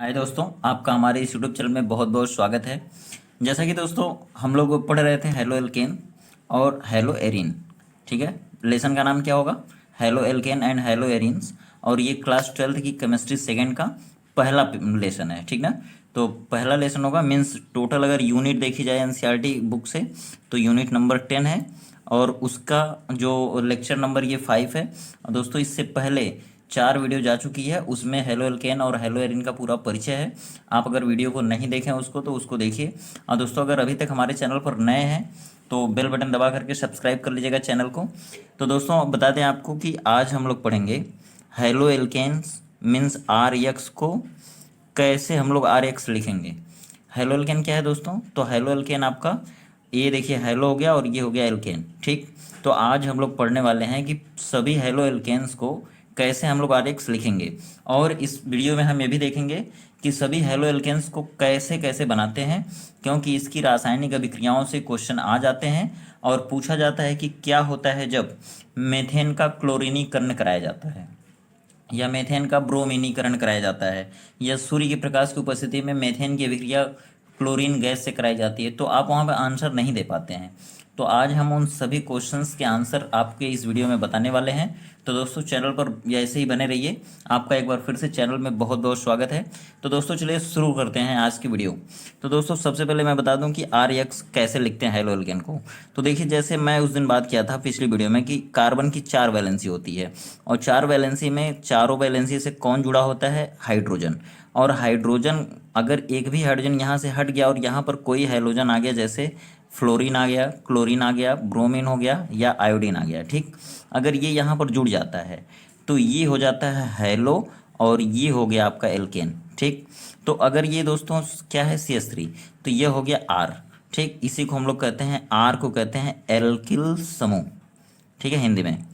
हाय दोस्तों, आपका हमारे इस यूट्यूब चैनल में बहुत बहुत स्वागत है। जैसा कि दोस्तों हम लोग पढ़ रहे थे हेलो एल्केन और हेलो एरिन। ठीक है, लेसन का नाम क्या होगा? Halo alkane and hello arenes. और ये क्लास 12th की केमिस्ट्री सेकेंड का पहला लेसन है। ठीक ना? तो पहला लेसन होगा, मीन्स टोटल अगर यूनिट देखी जाए एनसीईआरटी बुक से तो यूनिट नंबर 10 है और उसका जो लेक्चर नंबर ये 5 है। और दोस्तों इससे पहले 4 वीडियो जा चुकी है, उसमें हेलो एल्केन और हेलो एरिन का पूरा परिचय है। आप अगर वीडियो को नहीं देखें उसको तो उसको देखिए। और दोस्तों अगर अभी तक हमारे चैनल पर नए हैं तो बेल बटन दबा करके सब्सक्राइब कर लीजिएगा चैनल को। तो दोस्तों बता दें आपको कि आज हम लोग पढ़ेंगे haloalkanes means R X को कैसे हम लोग आर एक्स लिखेंगे। हेलो एल्केन क्या है दोस्तों? तो हेलो एल्केन आपका ये देखिए हेलो हो गया और ये हो गया एल्केन। ठीक, तो आज हम लोग पढ़ने वाले हैं कि सभी हेलो एल्केन्स को कैसे हम लोग आर एक्स लिखेंगे। और इस वीडियो में हम ये भी देखेंगे कि सभी हेलो एल्केन्स को कैसे कैसे बनाते हैं, क्योंकि इसकी रासायनिक अभिक्रियाओं से क्वेश्चन आ जाते हैं और पूछा जाता है कि क्या होता है जब मेथेन का क्लोरीनीकरण कराया जाता है या मेथेन का ब्रोमीनीकरण कराया जाता है या सूर्य के प्रकाश की उपस्थिति में मेथेन की अभिक्रिया क्लोरीन गैस से कराई जाती है, तो आप वहाँ पर आंसर नहीं दे पाते हैं। तो आज हम उन सभी क्वेश्चंस के आंसर आपके इस वीडियो में बताने वाले हैं। तो दोस्तों चैनल पर ऐसे ही बने रहिए। आपका एक बार फिर से चैनल में बहुत बहुत स्वागत है। तो दोस्तों चलिए शुरू करते हैं आज की वीडियो। तो दोस्तों सबसे पहले मैं बता दूं कि आर एक्स कैसे लिखते हैं हेलो एल्केन को। तो देखिए, जैसे मैं उस दिन बात किया था पिछली वीडियो में कि कार्बन की 4 वैलेंसी होती है और 4 वैलेंसी में चारों वैलेंसी से कौन जुड़ा होता है? हाइड्रोजन। और हाइड्रोजन अगर एक भी हाइड्रोजन यहाँ से हट गया और यहाँ पर कोई हाइड्रोजन आ गया, जैसे फ्लोरीन आ गया, क्लोरीन आ गया, ब्रोमीन हो गया या आयोडीन आ गया, ठीक, अगर ये यहाँ पर जुड़ जाता है तो ये हो जाता है हेलो और ये हो गया आपका एल्केन। ठीक, तो अगर ये दोस्तों क्या है CH3, तो ये हो गया आर। ठीक, इसी को हम लोग कहते हैं, आर को कहते हैं एल्किल समूह। ठीक है, हिंदी में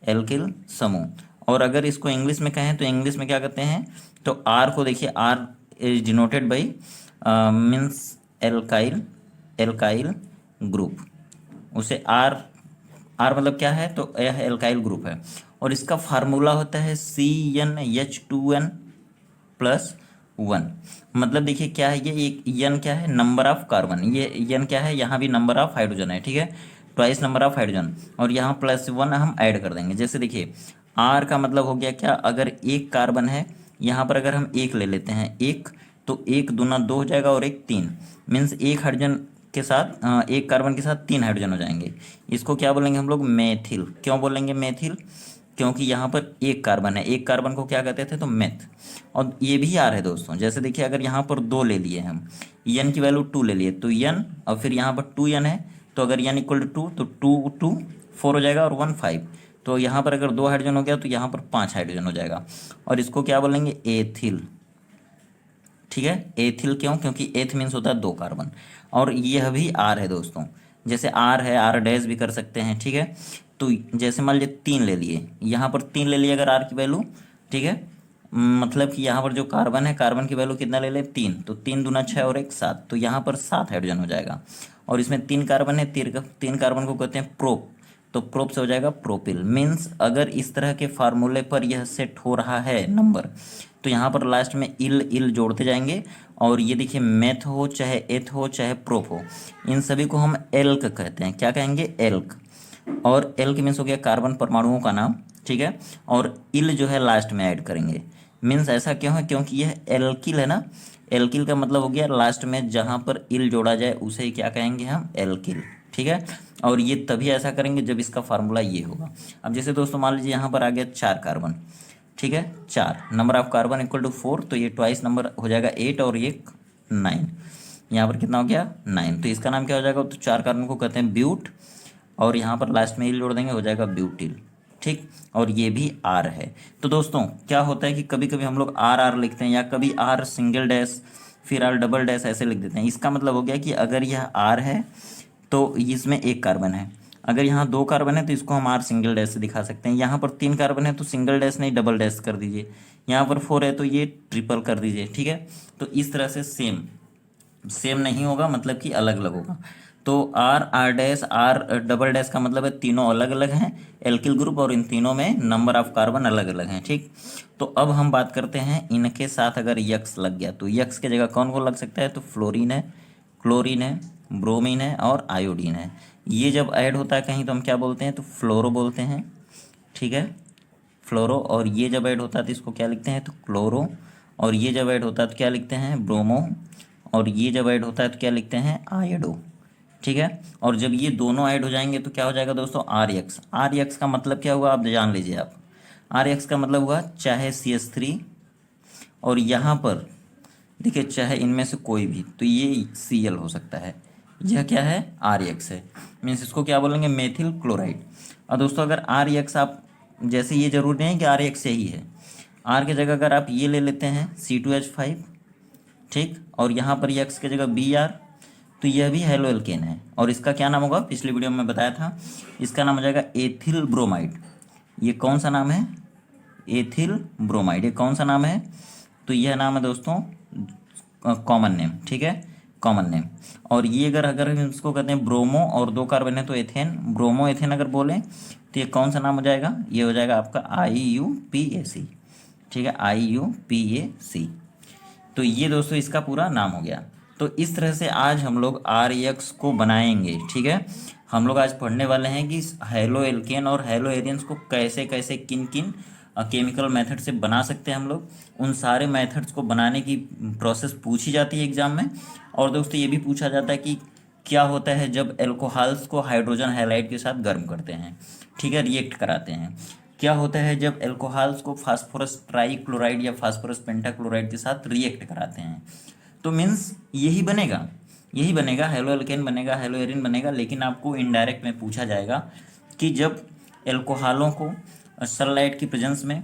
एल्किल समूह। और अगर इसको इंग्लिश में कहें तो इंग्लिश में क्या कहते हैं? तो आर को देखिए, R is denoted by means alkyl, alkyl group. उसे आर, आर मतलब क्या है? तो यह एल्काइल ग्रुप है और इसका फार्मूला होता है CnH2n+1। मतलब देखिए क्या है, ये एक एन क्या है? Number of carbon. ये एन क्या है? यहाँ भी नंबर ऑफ हाइड्रोजन है। ठीक है, ट्वाइस नंबर ऑफ हाइड्रोजन और यहाँ +1 हम ऐड कर देंगे। जैसे देखिए आर का मतलब हो गया क्या? अगर एक कार्बन है, यहाँ पर अगर हम एक ले लेते हैं, एक, तो एक दूना 2 हो जाएगा और एक 3, मीन्स एक हाइड्रोजन के साथ एक कार्बन के साथ 3 हाइड्रोजन हो जाएंगे। इसको क्या बोलेंगे हम लोग? मेथिल। क्यों बोलेंगे मेथिल? क्योंकि यहाँ पर एक कार्बन है, एक कार्बन को क्या कहते थे? तो मेथ। और ये भी आर है दोस्तों। जैसे देखिए अगर यहाँ पर 2 ले लिए हम, एन की वैल्यू 2 ले लिए तो एन, और फिर यहाँ पर 2n है, तो अगर एन इक्वल टू 2 तो 2 2 4 हो जाएगा और 1 5। तो यहाँ पर अगर 2 हाइड्रोजन हो गया तो यहाँ पर 5 हाइड्रोजन हो जाएगा और इसको क्या बोलेंगे? एथिल। ठीक है, एथिल क्यों? क्योंकि एथ मीन्स होता है 2 कार्बन और यह भी आर है दोस्तों। जैसे आर है, आर डैश भी कर सकते हैं। ठीक है, तो जैसे मान लीजिए 3 ले लिए, यहाँ पर 3 ले लिए अगर आर की वैल्यू। ठीक है, मतलब कि यहाँ पर जो कार्बन है, कार्बन की वैल्यू कितना ले ले? 3, तो 3 दूना 6 और 1 7, तो यहाँ पर 7 हाइड्रोजन हो जाएगा। और इसमें 3 कार्बन है, 3 कार्बन को कहते हैं प्रोप, तो प्रोप से हो जाएगा प्रोपिल। मीन्स अगर इस तरह के फार्मूले पर यह सेट हो रहा है नंबर, तो यहाँ पर लास्ट में इल इल जोड़ते जाएंगे। और ये देखिए मेथ हो चाहे एथ हो चाहे प्रोप हो, इन सभी को हम एल्क कहते हैं। क्या कहेंगे? एल्क। और एल्क मीन्स हो गया कार्बन परमाणुओं का नाम। ठीक है, और इल जो है लास्ट में ऐड करेंगे। मीन्स ऐसा क्यों है? क्योंकि यह एल्किल है ना। एल्किल का मतलब हो गया लास्ट में जहाँ पर इल जोड़ा जाए उसे ही क्या कहेंगे हम? एल्किल। ठीक है, और ये तभी ऐसा करेंगे जब इसका फार्मूला ये होगा। अब जैसे दोस्तों मान लीजिए यहाँ पर आ गया 4 कार्बन। ठीक है, 4 number of carbon equal to 4, तो ये ट्वाइस नंबर हो जाएगा 8 और ये 9। यहाँ पर कितना हो गया? 9। तो इसका नाम क्या हो जाएगा? तो 4 कार्बन को कहते हैं ब्यूट और यहाँ पर लास्ट में इल जोड़ देंगे, हो जाएगा ब्यूटिल। ठीक, और ये भी आर है। तो दोस्तों क्या होता है कि कभी कभी हम लोग आर आर लिखते हैं या कभी आर सिंगल डैश फिर आर डबल डैश ऐसे लिख देते हैं। इसका मतलब हो गया कि अगर यह आर है तो इसमें एक कार्बन है, अगर यहाँ 2 कार्बन है तो इसको हम आर सिंगल डैश से दिखा सकते हैं। यहाँ पर 3 कार्बन है तो सिंगल डैश नहीं डबल डैश कर दीजिए। यहाँ पर 4 है तो ये ट्रिपल कर दीजिए। ठीक है, तो इस तरह से सेम सेम नहीं होगा, मतलब कि अलग अलग होगा। तो R R dash R double dash का मतलब है तीनों अलग अलग हैं एल्किल ग्रुप, और इन तीनों में नंबर ऑफ कार्बन अलग अलग हैं। ठीक, तो अब हम बात करते हैं इनके साथ अगर यक्स लग गया तो यक्स की जगह कौन कौन लग सकता है, तो फ्लोरीन है, क्लोरीन है, ब्रोमीन है और आयोडीन है। ये जब ऐड होता है कहीं तो हम क्या बोलते हैं, तो फ्लोरो बोलते हैं। ठीक है, फ्लोरो। और ये जब ऐड होता है तो इसको क्या लिखते हैं, तो क्लोरो। और ये जब ऐड होता है तो क्या लिखते हैं, ब्रोमो। और ये जब ऐड होता है तो क्या लिखते हैं, आयोडो। ठीक है, और जब ये दोनों ऐड हो जाएंगे तो क्या हो जाएगा दोस्तों, आर एक्स। आर एक्स का मतलब क्या हुआ आप जान लीजिए आप। आर एक्स का मतलब हुआ चाहे CH3 और यहाँ पर देखिए चाहे इनमें से कोई भी, तो ये Cl हो सकता है। यह क्या है, आर एक्स है, मीन्स इसको क्या बोलेंगे, मेथिल क्लोराइड। और दोस्तों अगर आर एक्स आप जैसे, ये जरूरी नहीं कि आर एक्स यही है, आर की जगह अगर आप ये ले लेते हैं C2H5, ठीक, और यहाँ पर एक्स की जगह Br, तो यह भी हेलो एल्केन है। और इसका क्या नाम होगा, पिछली वीडियो में बताया था, इसका नाम हो जाएगा एथिल ब्रोमाइड। ये कौन सा नाम है, एथिल ब्रोमाइड। ये कौन सा नाम है, तो यह नाम है दोस्तों कॉमन नेम। ठीक है, कॉमन नेम। और ये अगर अगर हम इसको कहते हैं ब्रोमो और 2 कार्बन है तो एथेन, ब्रोमो एथेन अगर बोलें तो ये कौन सा नाम हो जाएगा, ये हो जाएगा आपका IUPAC। ठीक है, IUPAC। तो ये दोस्तों इसका पूरा नाम हो गया। तो इस तरह से आज हम लोग RX को बनाएंगे। ठीक है, हम लोग आज पढ़ने वाले हैं कि हेलो एल्केन और हेलो एरियंस को कैसे कैसे किन किन केमिकल मेथड से बना सकते हैं हम लोग। उन सारे मेथड्स को बनाने की प्रोसेस पूछी जाती है एग्जाम में। और दोस्तों ये भी पूछा जाता है कि क्या होता है जब एल्कोहल्स को हाइड्रोजन हैलाइड के साथ गर्म करते हैं, ठीक है, रिएक्ट कराते हैं। क्या होता है जब एल्कोहल्स को फास्फोरस ट्राईक्लोराइड या फास्फोरस पेंटाक्लोराइड के साथ रिएक्ट कराते हैं। तो मीन्स यही बनेगा हेलो एल्केन बनेगा, हेलो एरिन बनेगा। लेकिन आपको इनडायरेक्ट में पूछा जाएगा कि जब एल्कोहलों को सनलाइट की प्रेजेंस में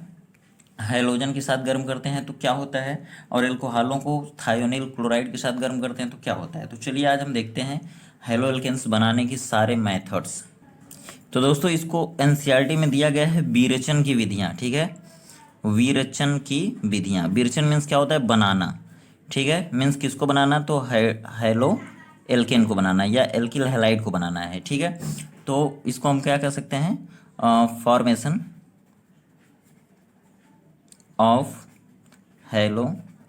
हाइड्रोजन के साथ गर्म करते हैं तो क्या होता है, और एल्कोहलों को थायोनिल क्लोराइड के साथ गर्म करते हैं तो क्या होता है। तो चलिए आज हम देखते हैं हेलो एल्केन्स बनाने की सारे मेथड्स। तो दोस्तों इसको एनसीईआरटी में दिया गया है विरेचन की विधियाँ। ठीक है, विरेचन की विधियाँ। विरेचन मीन्स क्या होता है, बनाना। ठीक है, मीन्स किसको बनाना, तो हेलो एल्केन को बनाना या एल्किल हैलाइड को बनाना है। ठीक है, तो इसको हम क्या कह सकते हैं, फॉर्मेशन ऑफ हेलो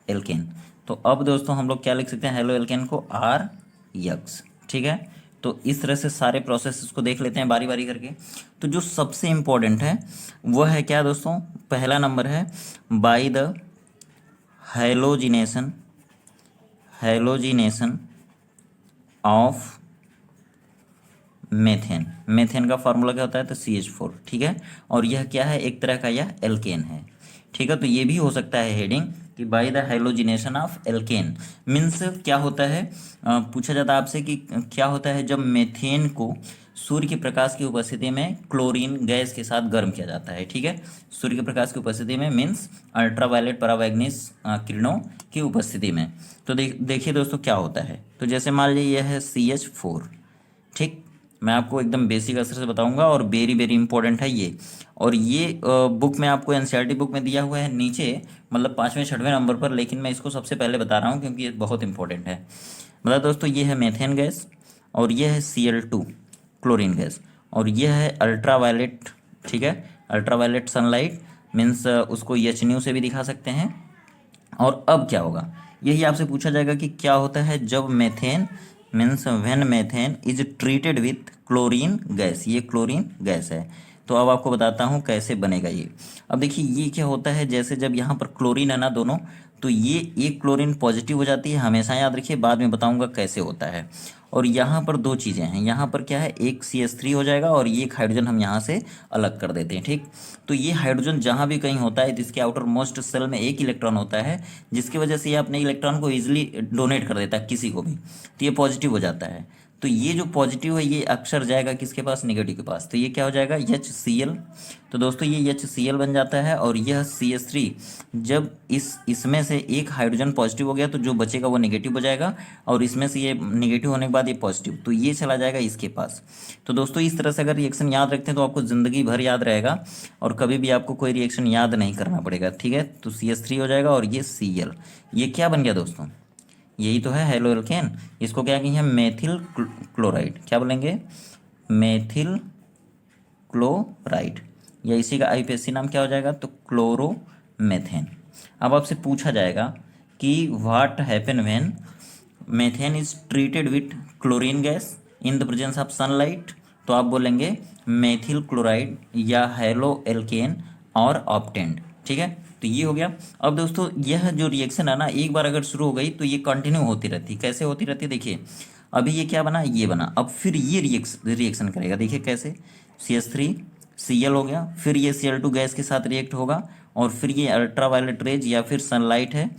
एल्केन। तो अब दोस्तों हम लोग क्या लिख सकते हैं, हेलो एल्केन को आर यक्स। ठीक है, तो इस तरह से सारे प्रोसेस को देख लेते हैं बारी बारी करके। तो जो सबसे इम्पोर्टेंट है वो है क्या दोस्तों, पहला नंबर है by the halogenation of methane. Methane का फॉर्मूला क्या होता है, तो CH4। ठीक है, और यह क्या है, एक तरह का यह एल्केन है। ठीक है, तो ये भी हो सकता है हेडिंग कि by the halogenation of alkene. Means क्या होता है, पूछा जाता है आपसे कि क्या होता है जब मेथेन को सूर्य के प्रकाश की उपस्थिति में क्लोरीन गैस के साथ गर्म किया जाता है। ठीक है, सूर्य के प्रकाश की उपस्थिति में मीन्स अल्ट्रावायलेट परावैंगनीस किरणों की उपस्थिति में। तो देखिए दोस्तों क्या होता है, तो जैसे मान लीजिए यह है CH4। ठीक, मैं आपको एकदम बेसिक असर से बताऊंगा और वेरी वेरी इंपॉर्टेंट है ये। और ये बुक में आपको एनसीईआरटी बुक में दिया हुआ है नीचे, मतलब 5वें 6वें नंबर पर, लेकिन मैं इसको सबसे पहले बता रहा हूँ क्योंकि ये बहुत इंपॉर्टेंट है। मतलब दोस्तों ये है मेथेन गैस, और ये है Cl2 क्लोरीन गैस, और ये है अल्ट्रावायलेट। ठीक है, अल्ट्रावायलेट सनलाइट मीन्स उसको एच न्यू से भी दिखा सकते हैं। और अब क्या होगा, यही आपसे पूछा जाएगा कि क्या होता है जब methane means when methane is treated with chlorine gas. ये क्लोरीन गैस है। तो अब आपको बताता हूँ कैसे बनेगा ये। अब देखिए ये क्या होता है, जैसे जब यहाँ पर क्लोरीन है ना दोनों, तो ये एक क्लोरीन पॉजिटिव हो जाती है, हमेशा याद रखिए, बाद में बताऊंगा कैसे होता है। और यहाँ पर 2 चीज़ें हैं, यहाँ पर क्या है, एक CH3 हो जाएगा और ये एक हाइड्रोजन हम यहाँ से अलग कर देते हैं। ठीक, तो ये हाइड्रोजन जहाँ भी कहीं होता है तो इसके आउटर मोस्ट सेल में एक इलेक्ट्रॉन होता है, जिसकी वजह से ये अपने इलेक्ट्रॉन को ईजिली डोनेट कर देता है किसी को भी, तो ये पॉजिटिव हो जाता है। तो ये जो पॉजिटिव है ये अक्सर जाएगा किसके पास, नेगेटिव के पास, तो ये क्या हो जाएगा, HCl। तो दोस्तों ये HCl बन जाता है, और यह CH3 जब इसमें से एक हाइड्रोजन पॉजिटिव हो गया तो जो बचेगा वो नेगेटिव हो जाएगा, और इसमें से ये नेगेटिव होने के बाद ये पॉजिटिव, तो ये चला जाएगा इसके पास। तो दोस्तों इस तरह से अगर रिएक्शन याद रखते हैं तो आपको ज़िंदगी भर याद रहेगा, और कभी भी आपको कोई रिएक्शन याद नहीं करना पड़ेगा। ठीक है, तो CH3 हो जाएगा और ये Cl, ये क्या बन गया दोस्तों, यही तो है हेलो एल्केन। इसको क्या कहेंगे, मेथिल क्लोराइड, क्या बोलेंगे, मेथिल क्लोराइड, या इसी का आईपीएससी नाम क्या हो जाएगा, तो क्लोरोमेथेन। अब आपसे पूछा जाएगा कि what happen when methane is treated with chlorine gas in the presence of sunlight, तो आप बोलेंगे मेथिल क्लोराइड या हेलो एल्केन और ऑप्टेंड। ठीक है, तो ये हो गया। अब दोस्तों यह जो रिएक्शन है ना, एक बार अगर शुरू हो गई तो ये कंटिन्यू होती रहती है। कैसे होती रहती है, देखिए अभी ये क्या बना, ये बना, अब फिर ये रिएक्शन करेगा, देखिए कैसे, CH3Cl हो गया, फिर ये Cl2 गैस के साथ रिएक्ट होगा, और फिर ये अल्ट्रा वायलेट रेज या फिर सनलाइट है,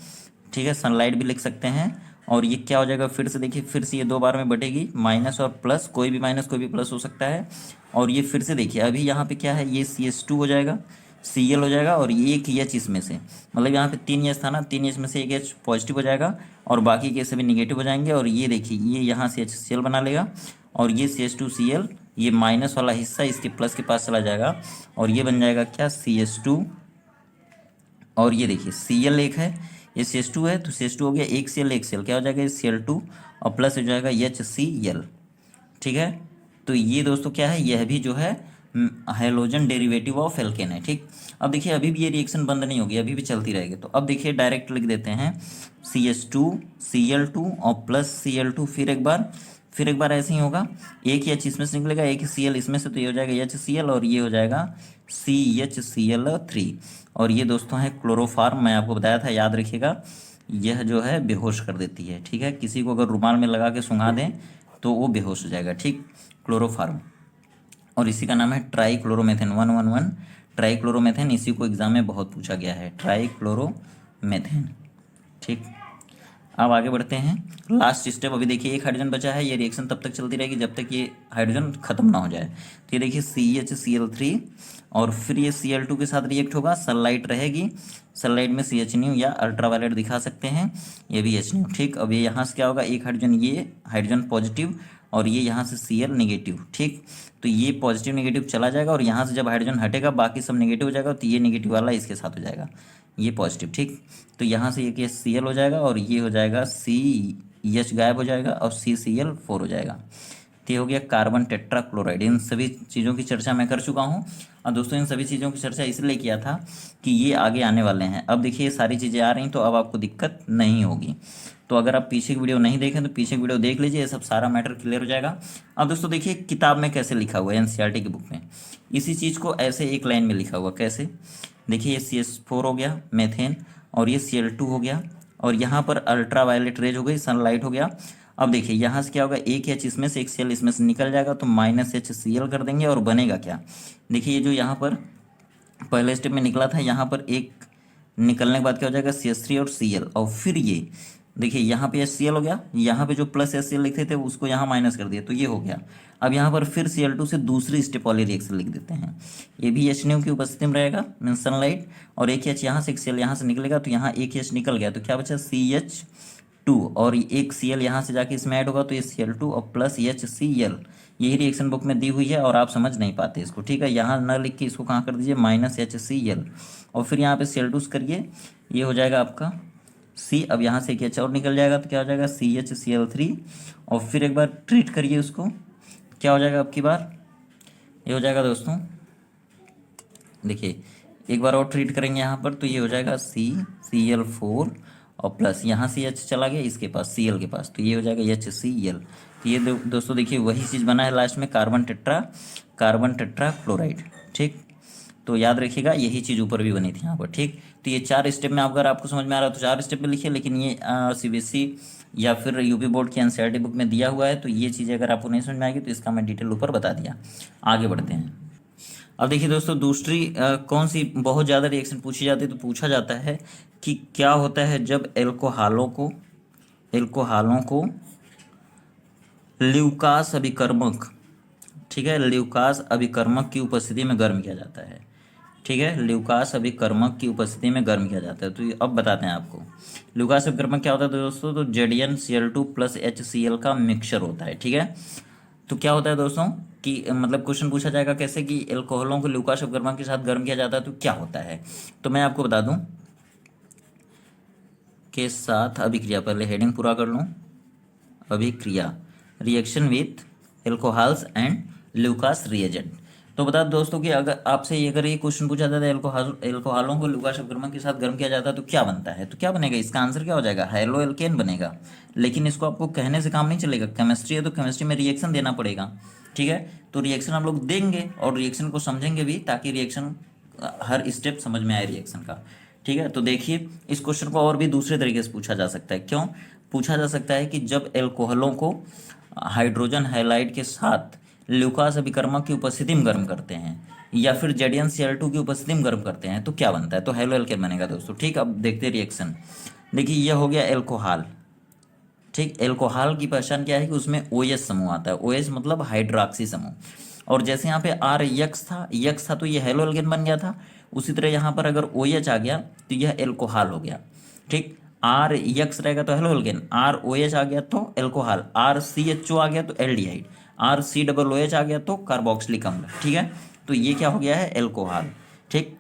ठीक है, सनलाइट भी लिख सकते हैं, और ये क्या हो जाएगा, फिर से देखिए, फिर से ये दो बार में बटेगी, माइनस और प्लस, कोई भी माइनस कोई भी प्लस हो सकता है, और ये फिर से देखिए अभी यहाँ पे क्या है, ये CH2 हो जाएगा, Cl हो जाएगा, और ये एक H इसमें से, मतलब यहाँ पे 3 H था ना, 3 H में से एक H पॉजिटिव हो जाएगा और बाकी के सभी निगेटिव हो जाएंगे, और ये देखिए ये यहाँ से HCl बना लेगा, और ये CH2Cl, ये माइनस वाला हिस्सा इसके प्लस के पास चला जाएगा, और ये बन जाएगा क्या, CH2, और ये देखिए Cl एक है, ये CH2 है, तो CH2 हो गया, एक Cl क्या हो जाएगा, ये Cl2, और प्लस हो जाएगा HCl। ठीक है, तो ये दोस्तों क्या है, यह भी जो है हाइड्रोजन डेरिवेटिव ऑफ एल्केन है। ठीक, अब देखिए अभी भी ये रिएक्शन बंद नहीं होगी, अभी भी चलती रहेगी, तो अब देखिए डायरेक्ट लिख देते हैं CH2 Cl2 और प्लस Cl2, फिर एक बार ऐसे ही होगा, एक ही H इसमें से निकलेगा, एक ही Cl इसमें से, तो ये हो जाएगा HCl, और ये हो जाएगा CHCl3, और ये दोस्तों है क्लोरोफार्म, मैं आपको बताया था, याद रखिएगा, यह जो है बेहोश कर देती है। ठीक है, किसी को अगर रुमाल में लगा के सुंघा दें तो वो बेहोश हो जाएगा। ठीक, क्लोरोफार्म, और इसी का नाम है ट्राईक्लोरोमेथेन, 111 ट्राईक्लोरोमेथेन, इसी को एग्जाम में बहुत पूछा गया है, ट्राईक्लोरोमेथेन। ठीक, अब आगे बढ़ते हैं, लास्ट स्टेप, अभी देखिए एक हाइड्रोजन बचा है, ये रिएक्शन तब तक चलती रहेगी जब तक ये हाइड्रोजन खत्म ना हो जाए। तो ये देखिए CHCl3, और फिर ये Cl2 के साथ रिएक्ट होगा, सनलाइट रहेगी, सनलाइट में CH या अल्ट्रावायलेट दिखा सकते हैं, ये भी H। ठीक, अब ये यहाँ से क्या होगा, एक हाइड्रोजन, ये हाइड्रोजन पॉजिटिव, और ये यहाँ से Cl नेगेटिव। ठीक, तो ये पॉजिटिव नेगेटिव चला जाएगा, और यहाँ से जब हाइड्रोजन हटेगा बाकी सब नेगेटिव हो जाएगा, तो ये नेगेटिव वाला इसके साथ हो जाएगा, ये पॉजिटिव। ठीक, तो यहाँ से एक Cl हो जाएगा, और ये हो जाएगा CH गायब हो जाएगा, और CCl4 हो जाएगा। तो ये हो गया कार्बन टेट्रा क्लोराइड। इन सभी चीज़ों की चर्चा मैं कर चुका हूँ, और दोस्तों इन सभी चीज़ों की चर्चा इसलिए किया था कि ये आगे आने वाले हैं। अब देखिए ये सारी चीज़ें आ रही, तो अब आपको दिक्कत नहीं होगी। तो अगर आप पीछे की वीडियो नहीं देखें तो पीछे की वीडियो देख लीजिए, ये सब सारा मैटर क्लियर हो जाएगा। अब दोस्तों देखिए किताब में कैसे लिखा हुआ है, एनसीईआरटी की बुक में, इसी चीज़ को ऐसे एक लाइन में लिखा हुआ, कैसे, देखिए ये CH4 हो गया मेथेन, और ये Cl2 हो गया, और यहाँ पर अल्ट्रा वायलेट रेज हो गई, सनलाइट हो गया। अब देखिए यहाँ से क्या होगा, एक H इसमें से, एक Cl इसमें से निकल जाएगा, तो -HCl कर देंगे, और बनेगा क्या, देखिए ये जो यहाँ पर पहले स्टेप में निकला था, यहाँ पर एक निकलने के बाद क्या हो जाएगा, CH3 और Cl, और फिर ये देखिए यहाँ पे HCl हो गया, यहाँ पे जो प्लस HCl लिखे थे उसको यहाँ माइनस कर दिया, तो ये हो गया। अब यहाँ पर फिर Cl2 से दूसरी स्टेप वाली रिएक्शन लिख देते हैं, ये भी H की उपस्थिति में रहेगा, मीन सनलाइट, और एक H यहाँ से, एक Cl यहाँ से निकलेगा, तो यहाँ एक H निकल गया, तो क्या बचा, CH2, और एक Cl यहाँ से जाके इसमें ऐड होगा, तो ये Cl2 और प्लस HCl, यही रिएक्शन बुक में दी हुई है, और आप समझ नहीं पाते इसको। ठीक है, यहाँ न लिख के इसको कहाँ कर दीजिए, -HCl, और फिर यहाँ पे Cl2 करिए, ये हो जाएगा आपका C, अब यहाँ से एक H और निकल जाएगा, तो क्या हो जाएगा, CHCl3, और फिर एक बार ट्रीट करिए उसको, क्या हो जाएगा आपकी बार, ये हो जाएगा दोस्तों, देखिए एक बार और ट्रीट करेंगे यहाँ पर, तो ये हो जाएगा CCl4, और प्लस यहाँ से H चला गया इसके पास, Cl के पास, तो ये हो जाएगा HCl। तो ये दोस्तों देखिए वही चीज़ बना है लास्ट में, कार्बन टेट्रा क्लोराइड। ठीक, तो याद रखिएगा यही चीज़ ऊपर भी बनी थी यहाँ पर। ठीक, तो ये 4 स्टेप में अगर आपको समझ में आ रहा है तो 4 स्टेप में लिखिए, लेकिन ये CBSE या फिर यूपी बोर्ड की एनसीईआरटी बुक में दिया हुआ है, तो ये चीज़ें अगर आपको नहीं समझ में आएगी तो इसका मैं डिटेल ऊपर बता दिया। आगे बढ़ते हैं। अब देखिए दोस्तों दूसरी कौन सी बहुत ज़्यादा रिएक्शन पूछी जाती है, तो पूछा जाता है कि क्या होता है जब एल्कोहालों को ल्यूकास अभिकर्मक, ठीक है, ल्यूकास अभिकर्मक की उपस्थिति में गर्म किया जाता है। ठीक है, ल्यूकास अभिकर्मक की उपस्थिति में गर्म किया जाता है। तो अब बताते हैं आपको ल्यूकास अभिकर्मक क्या होता है दोस्तों, तो ZnCl2 प्लस HCl का मिक्सचर होता है। ठीक है, तो क्या होता है दोस्तों कि मतलब क्वेश्चन पूछा जाएगा कैसे कि एल्कोहलों को ल्यूकास अभिकर्मक के साथ गर्म किया जाता है, तो क्या होता है, तो मैं आपको बता दूं के साथ अभिक्रिया, पहले हेडिंग पूरा कर लूँ, अभिक्रिया, reaction with alcohols and Lucas reagent. तो बता दो दोस्तों कि अगर ये क्वेश्चन पूछा जाता है एल्कोहलों को ल्यूकास अपकर्मक के साथ गर्म किया जाता है तो क्या बनता है, तो क्या बनेगा, इसका आंसर क्या हो जाएगा, हेलो एल्केन बनेगा। लेकिन इसको आपको कहने से काम नहीं चलेगा, केमिस्ट्री है तो केमिस्ट्री में रिएक्शन देना पड़ेगा, ठीक है। तो रिएक्शन हम लोग देंगे और रिएक्शन को समझेंगे भी, ताकि रिएक्शन हर स्टेप समझ में आए रिएक्शन का, ठीक है। तो देखिए इस क्वेश्चन को और भी दूसरे तरीके से पूछा जा सकता है। क्यों पूछा जा सकता है कि जब एल्कोहलों को हाइड्रोजन हैलाइड के साथ ल्यूकास अभिकर्मक की उपस्थिति में गर्म करते हैं या फिर ZnCl2 की उपस्थिति में गर्म करते हैं तो क्या बनता है, तो हेलो एल्केन बनेगा दोस्तों, ठीक। अब देखते हैं रिएक्शन। देखिए यह हो गया एल्कोहल, ठीक। एल्कोहल की पहचान क्या है कि उसमें OH समूह आता है, OH मतलब हाइड्रोक्सी समूह। और जैसे यहाँ पे R यक्स था तो ये हेलो एल्केन बन गया था, उसी तरह यहाँ पर अगर OH आ गया तो यह एल्कोहल हो गया, ठीक। R यक्स रहेगा तो हेलो एल्केन, R OH आ गया तो एल्कोहल, R CHO आ गया तो एल्डिहाइड, R COOH आ गया तो कार्बोक्सिलिक अम्ल, ठीक है। तो ये क्या हो गया है, एल्कोहल, ठीक।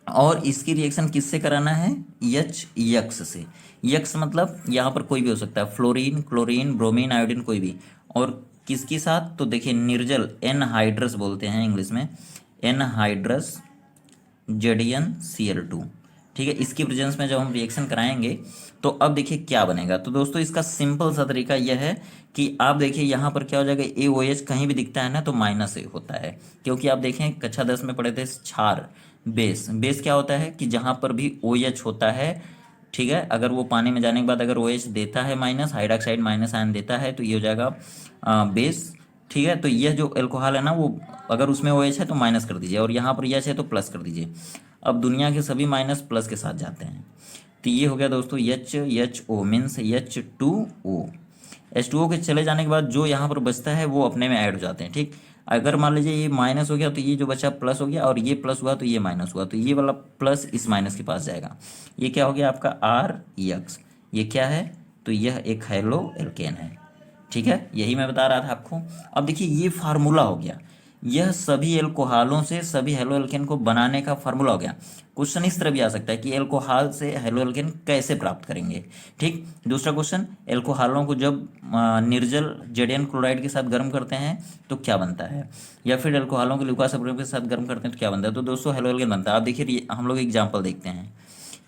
और इसकी रिएक्शन किससे कराना है, यक्स से। यक्स मतलब यहाँ पर कोई भी हो सकता है, फ्लोरीन, क्लोरीन, ब्रोमीन, आयोडीन, कोई भी। और किसके साथ, तो देखिए निर्जल, एनहाइड्रस बोलते हैं इंग्लिश में, एनहाइड्रस ZnCl2, ठीक है। इसकी प्रेजेंस में जब हम रिएक्शन कराएंगे तो अब देखिए क्या बनेगा। तो दोस्तों इसका सिंपल सा तरीका यह है कि आप देखिए यहाँ पर क्या हो जाएगा, AOH कहीं भी दिखता है ना तो -A होता है, क्योंकि आप देखें कक्षा 10 में पढ़े थे क्षार, बेस क्या होता है कि जहाँ पर भी OH होता है, ठीक है, अगर वो पानी में जाने के बाद अगर OH देता है माइनस, हाइड्रोक्साइड माइनस आयन देता है तो ये हो जाएगा बेस, ठीक है। तो यह जो एल्कोहल है ना वो अगर उसमें OH है तो माइनस कर दीजिए और यहाँ पर H है तो प्लस कर दीजिए। अब दुनिया के सभी माइनस प्लस के साथ जाते हैं, तो ये हो गया दोस्तों HO मीन्स H2O। H2O के चले जाने के बाद जो यहाँ पर बचता है वो अपने में ऐड हो जाते हैं, ठीक। अगर मान लीजिए ये माइनस हो गया तो ये जो बचा प्लस हो गया, और ये प्लस हुआ तो ये माइनस हुआ, तो ये वाला प्लस इस माइनस के पास जाएगा। ये क्या हो गया आपका RX, ये क्या है, तो यह एक हेलो एल्केन है, ठीक है। यही मैं बता रहा था आपको। अब देखिए ये फार्मूला हो गया, यह सभी एल्कोहलों से सभी हेलो एल्केन को बनाने का फार्मूला हो गया। क्वेश्चन इस तरह भी आ सकता है कि एल्कोहल से हेलो एल्केन कैसे प्राप्त करेंगे, ठीक। दूसरा क्वेश्चन, एल्कोहलों को जब निर्जल Zn क्लोराइड के साथ गर्म करते हैं तो क्या बनता है, या फिर एल्कोहलों को ल्यूकास अपकर्मक के साथ गर्म करते हैं तो क्या बनता है, तो दोस्तों हेलो एल्केन बनता है। आप देखिए हम लोग एग्जाम्पल देखते हैं,